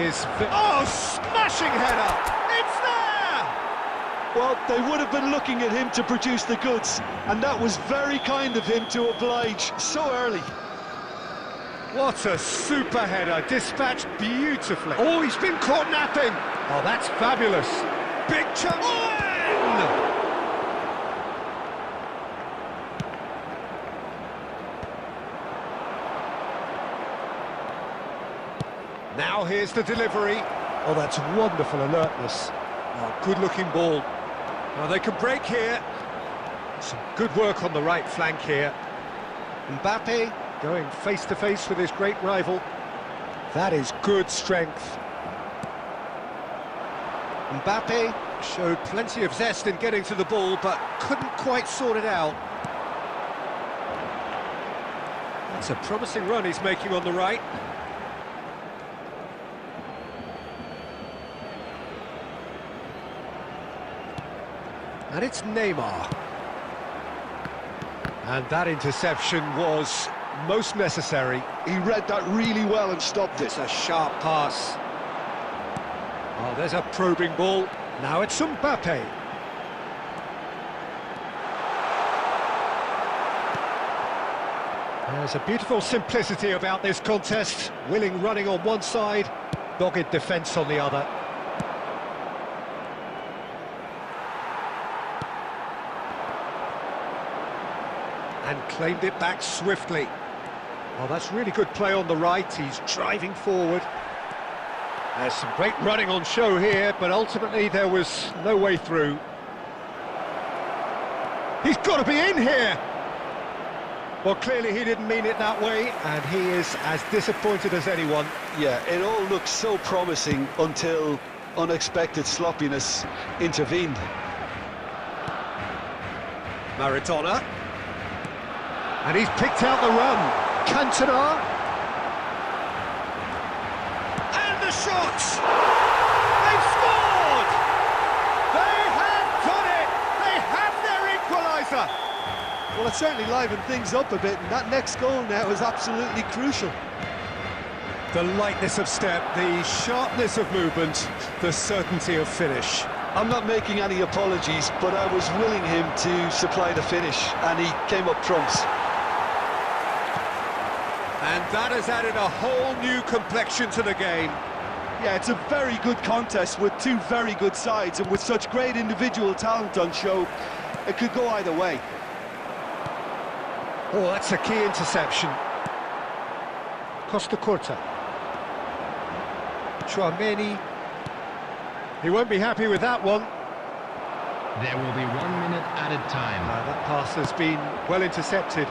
is... Oh, smashing header! It's there! Well, they would have been looking at him to produce the goods, and that was very kind of him to oblige so early. What a super header, dispatched beautifully. Oh, he's been caught napping. Oh, that's fabulous. Big chance. Now here's the delivery. Oh, that's wonderful alertness. Oh, good-looking ball. Now they can break here. Some good work on the right flank here. Mbappe going face-to-face with his great rival. That is good strength. Mbappe showed plenty of zest in getting to the ball, but couldn't quite sort it out. That's a promising run he's making on the right. And it's Neymar. And that interception was most necessary. He read that really well and stopped it. It's a sharp pass. Oh, there's a probing ball. Now it's Mbappe. There's a beautiful simplicity about this contest. Willing running on one side, dogged defence on the other. And claimed it back swiftly. Oh, that's really good play on the right. He's driving forward. There's some great running on show here, but ultimately there was no way through. He's got to be in here! Well, clearly he didn't mean it that way, and he is as disappointed as anyone. Yeah, it all looked so promising until unexpected sloppiness intervened. Maradona. And he's picked out the run. Cantona. And the shots! They've scored! They have done it! They have their equaliser! Well, it certainly livened things up a bit, and that next goal now is absolutely crucial. The lightness of step, the sharpness of movement, the certainty of finish. I'm not making any apologies, but I was willing him to supply the finish, and he came up trumps. And that has added a whole new complexion to the game. Yeah, it's a very good contest with two very good sides, and with such great individual talent on show, it could go either way. Oh, that's a key interception. Costa Curta. Chouameni. He won't be happy with that one. There will be 1 minute added time. That pass has been well intercepted.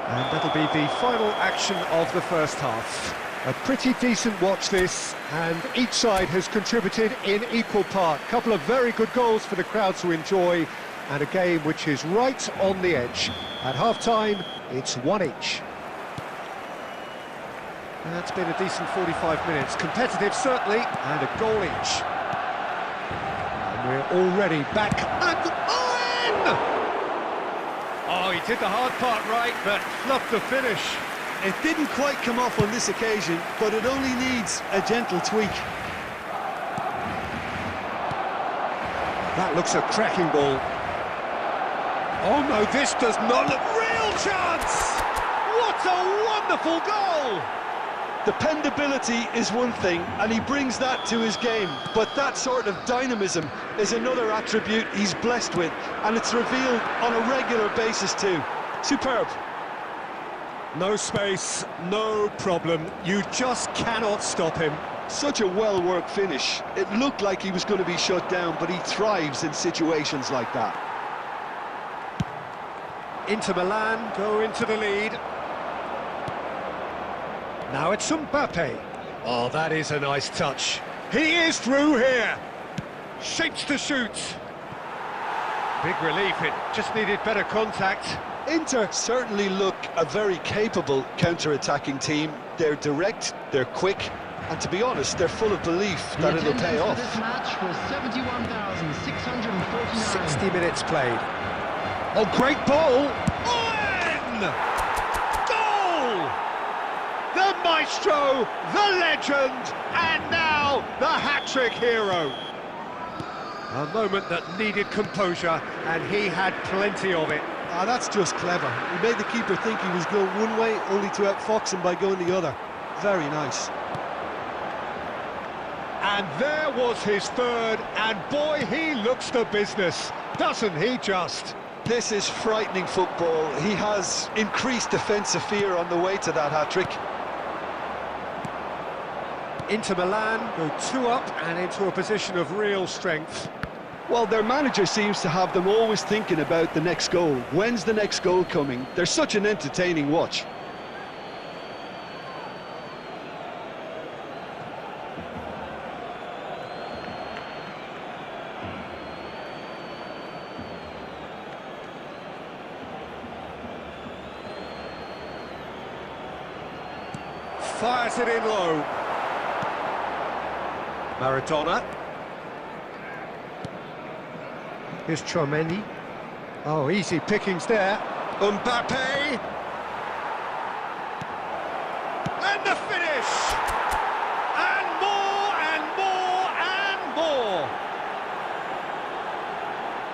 And that'll be the final action of the first half. A pretty decent watch this, and each side has contributed in equal part. Couple of very good goals for the crowd to enjoy, and a game which is right on the edge. At half-time, it's 1 each. That's been a decent 45 minutes. Competitive, certainly, and a goal each. And we're already back at Owen! Oh, he did the hard part right, but fluffed the finish. It didn't quite come off on this occasion, but it only needs a gentle tweak. That looks a cracking ball. Oh no, this does not look... Real chance! What a wonderful goal! Dependability is one thing, and he brings that to his game, but that sort of dynamism is another attribute he's blessed with, and it's revealed on a regular basis too. Superb. No space, no problem. You just cannot stop him. Such a well-worked finish. It looked like he was going to be shut down, but he thrives in situations like that. Inter Milan go into the lead. Now it's Mbappe. Oh, that is a nice touch. He is through here. Shapes to shoot. Big relief, it just needed better contact. Inter certainly look a very capable counter-attacking team. They're direct, they're quick, and to be honest, they're full of belief that it'll pay off. This match was 71,649. 60 minutes played. Oh, great ball! In! Goal! The maestro, the legend, and now the hat-trick hero. A moment that needed composure, and he had plenty of it. Ah, that's just clever. He made the keeper think he was going one way, only to outfox him by going the other. Very nice. And there was his third, and boy, he looks the business, doesn't he just? This is frightening football. He has increased defensive fear on the way to that hat-trick. Inter Milan go 2 up and into a position of real strength. Well, their manager seems to have them always thinking about the next goal. When's the next goal coming? They're such an entertaining watch. Fires it in low. Maradona. Here's Chouameni. Oh, easy pickings there. Mbappe. And the finish! And more, and more, and more!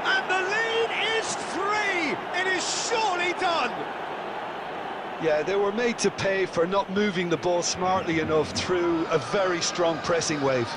And the lead is 3! It is surely done! Yeah, they were made to pay for not moving the ball smartly enough through a very strong pressing wave.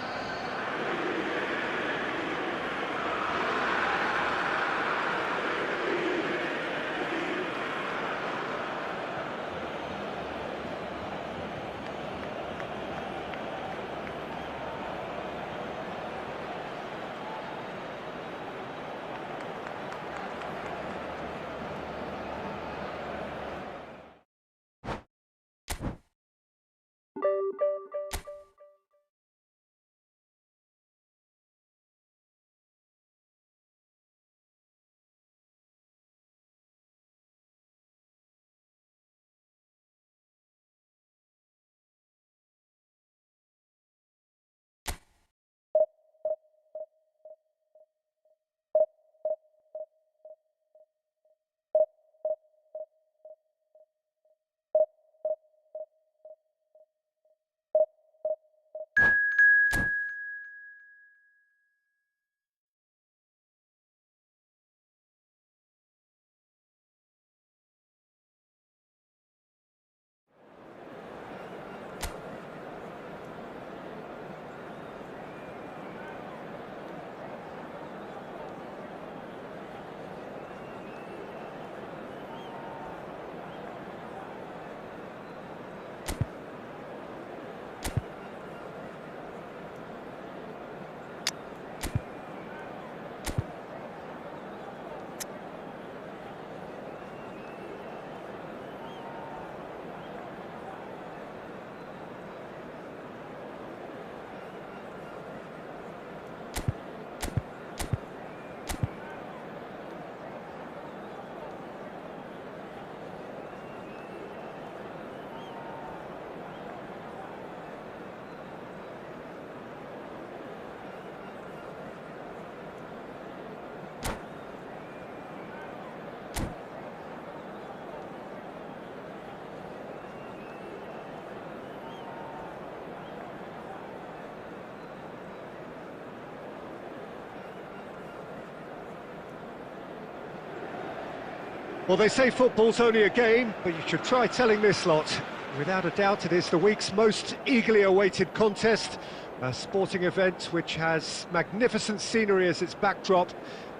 Well, they say football's only a game, but you should try telling this lot. Without a doubt, it is the week's most eagerly awaited contest, a sporting event which has magnificent scenery as its backdrop.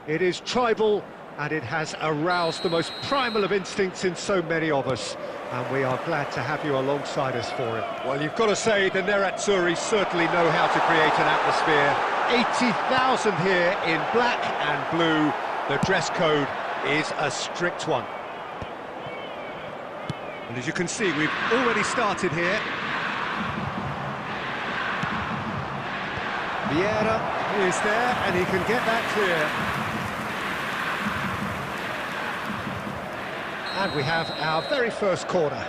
It is tribal, and it has aroused the most primal of instincts in so many of us, and we are glad to have you alongside us for it. Well, you've got to say the Nerazzurri certainly know how to create an atmosphere. 80,000 here in black and blue. The dress code is a strict one. And as you can see, we've already started here. Vieira is there, and he can get that clear. And we have our very first corner.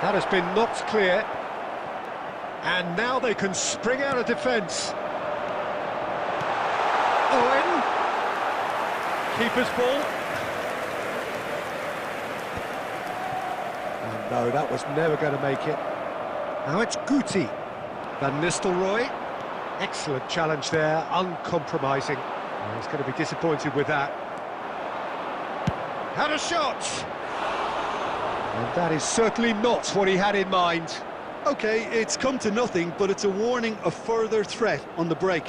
That has been knocked clear. And now they can spring out of defence. Owen. Keeper's ball. And no, that was never going to make it. Now it's Guti. Van Nistelrooy. Excellent challenge there, uncompromising. Well, he's going to be disappointed with that. Had a shot! And that is certainly not what he had in mind. OK, it's come to nothing, but it's a warning of further threat on the break.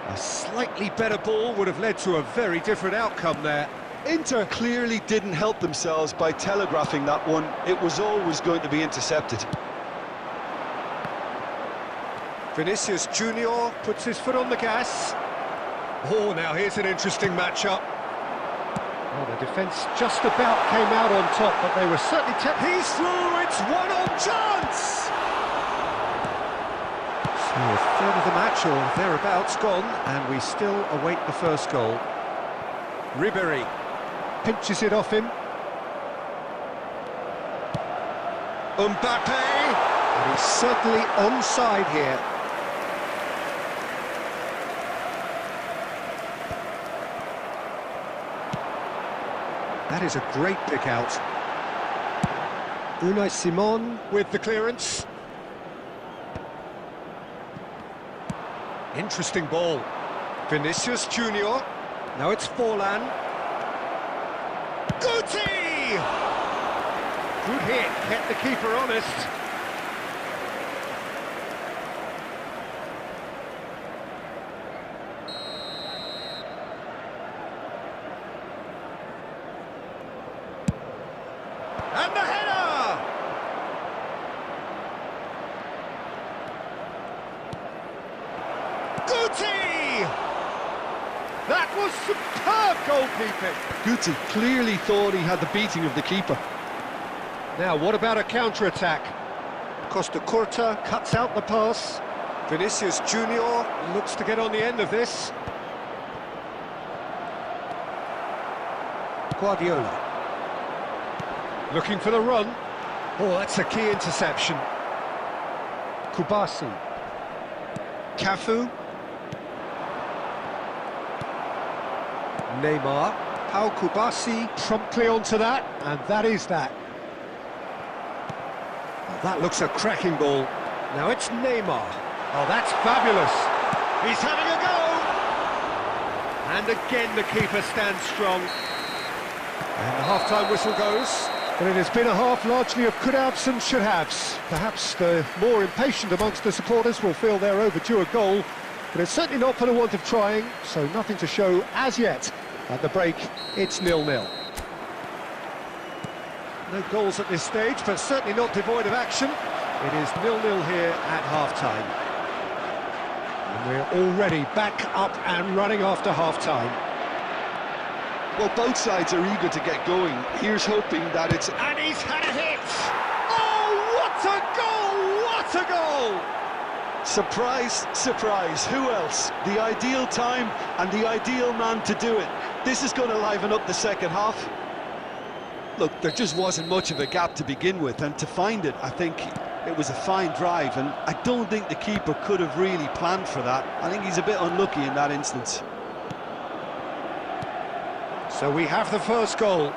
A slightly better ball would have led to a very different outcome there. Inter clearly didn't help themselves by telegraphing that one. It was always going to be intercepted. Vinicius Junior puts his foot on the gas. Oh, now here's an interesting matchup. Well, the defence just about came out on top, but they were certainly... He's through, it's one-on chance! So a third of the match, or thereabouts, gone, and we still await the first goal. Ribéry pinches it off him. Mbappe! And he's certainly onside here. That is a great pick out. Unai Simon with the clearance. Interesting ball. Vinicius Junior. Now it's Forlan. Guti! Good hit, kept the keeper honest. And the header! Guti! That was superb goalkeeping. Guti clearly thought he had the beating of the keeper. Now, what about a counter-attack? Costa Curta cuts out the pass. Vinicius Junior looks to get on the end of this. Guardiola. Looking for the run. Oh, that's a key interception. Kubasi. Cafu. Neymar. Pau Kubasi promptly onto that, and that is that. Oh, that looks a cracking ball. Now it's Neymar. Oh, that's fabulous. He's having a go. And again the keeper stands strong. And the half-time whistle goes. But it has been a half largely of could-haves and should-haves. Perhaps the more impatient amongst the supporters will feel they're overdue a goal, but it's certainly not for the want of trying, so nothing to show as yet. At the break, it's 0-0. No goals at this stage, but certainly not devoid of action. It is 0-0 here at half-time. And we're already back up and running after half-time. Well, both sides are eager to get going. Here's hoping that it's... And he's had a hit! Oh, what a goal! What a goal! Surprise, surprise, who else? The ideal time and the ideal man to do it. This is going to liven up the second half. Look, there just wasn't much of a gap to begin with, and to find it, I think it was a fine drive, and I don't think the keeper could have really planned for that. I think he's a bit unlucky in that instance. So we have the first goal.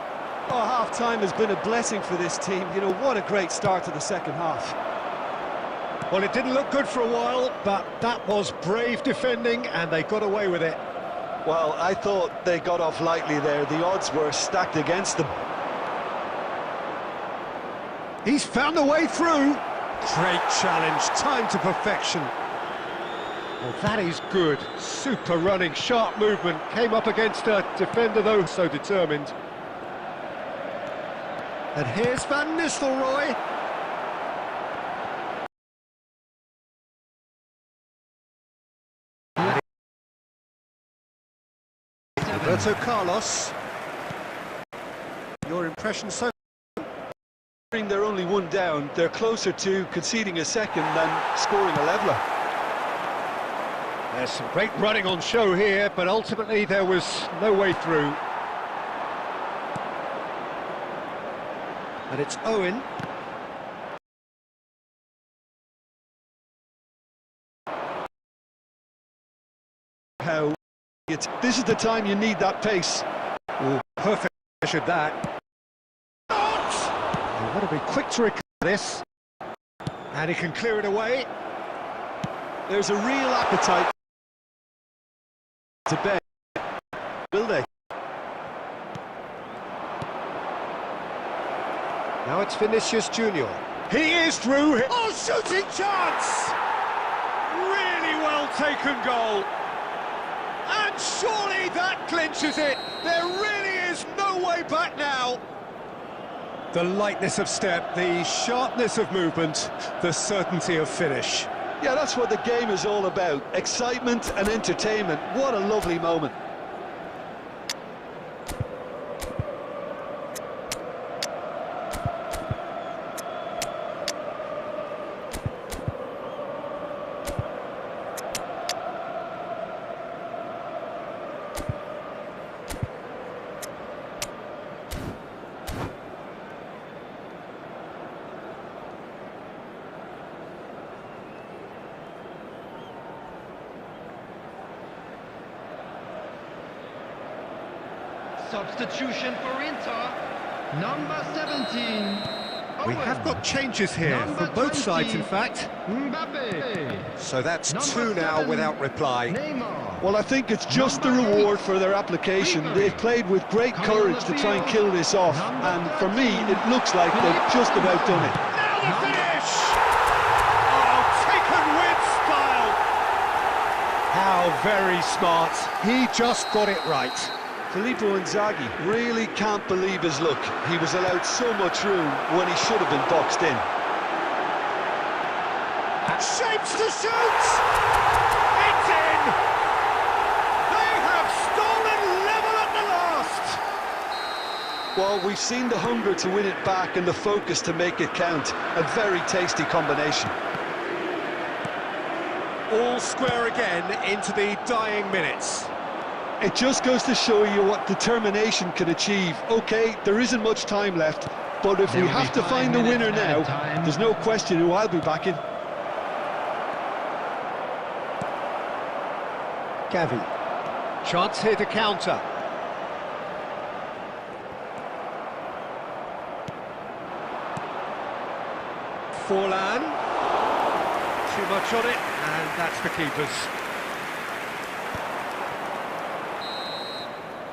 Oh, half-time has been a blessing for this team. You know, what a great start to the second half. Well, it didn't look good for a while, but that was brave defending, and they got away with it. Well, I thought they got off lightly there. The odds were stacked against them. He's found the way through. Great challenge, time to perfection. Well, that is good. Super running, sharp movement. Came up against a defender, though, so determined. And here's Van Nistelrooy. Roberto Carlos. Your impression so? They're only one down. They're closer to conceding a second than scoring a leveller. There's some great running on show here, but ultimately there was no way through. And it's Owen. This is the time you need that pace. Oh, perfect measured that. They want to be quick to recover this. And he can clear it away. There's a real appetite to bet, will they? Now it's Vinicius Junior. He is through. Oh, shooting chance! Really well taken goal. And surely that clinches it. There really is no way back now. The lightness of step, the sharpness of movement, the certainty of finish. Yeah, that's what the game is all about. Excitement and entertainment. What a lovely moment. Substitution for Inter, number 17. We Owen. have got changes here Number for both 20, sides, in fact. Mbappe. So that's Number two now 7, without reply. Neymar. Well, I think it's just the Number 8, reward for their application. They've played with great courage to try and kill this off. And for me, it looks like they've just about done it. Now the finish! Oh, taken with style! How very smart. He just got it right. Filippo Inzaghi really can't believe his luck. He was allowed so much room when he should have been boxed in. Shapes to shoot! It's in! They have stolen level at the last! Well, we've seen the hunger to win it back and the focus to make it count. A very tasty combination. All square again into the dying minutes. It just goes to show you what determination can achieve. OK, there isn't much time left, but if we have to find the winner now, there's no question who I'll be backing. Gavi. Chance here to counter. Forlan. Too much on it, and that's the keeper's.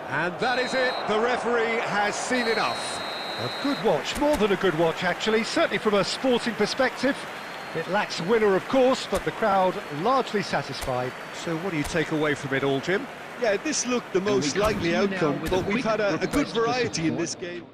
And that is it. The referee has seen enough. A good watch, more than a good watch actually, certainly from a sporting perspective. It lacks a winner, of course, but the crowd largely satisfied. So what do you take away from it all, Jim? Yeah, this looked the most likely outcome, but we've had a good variety in this game.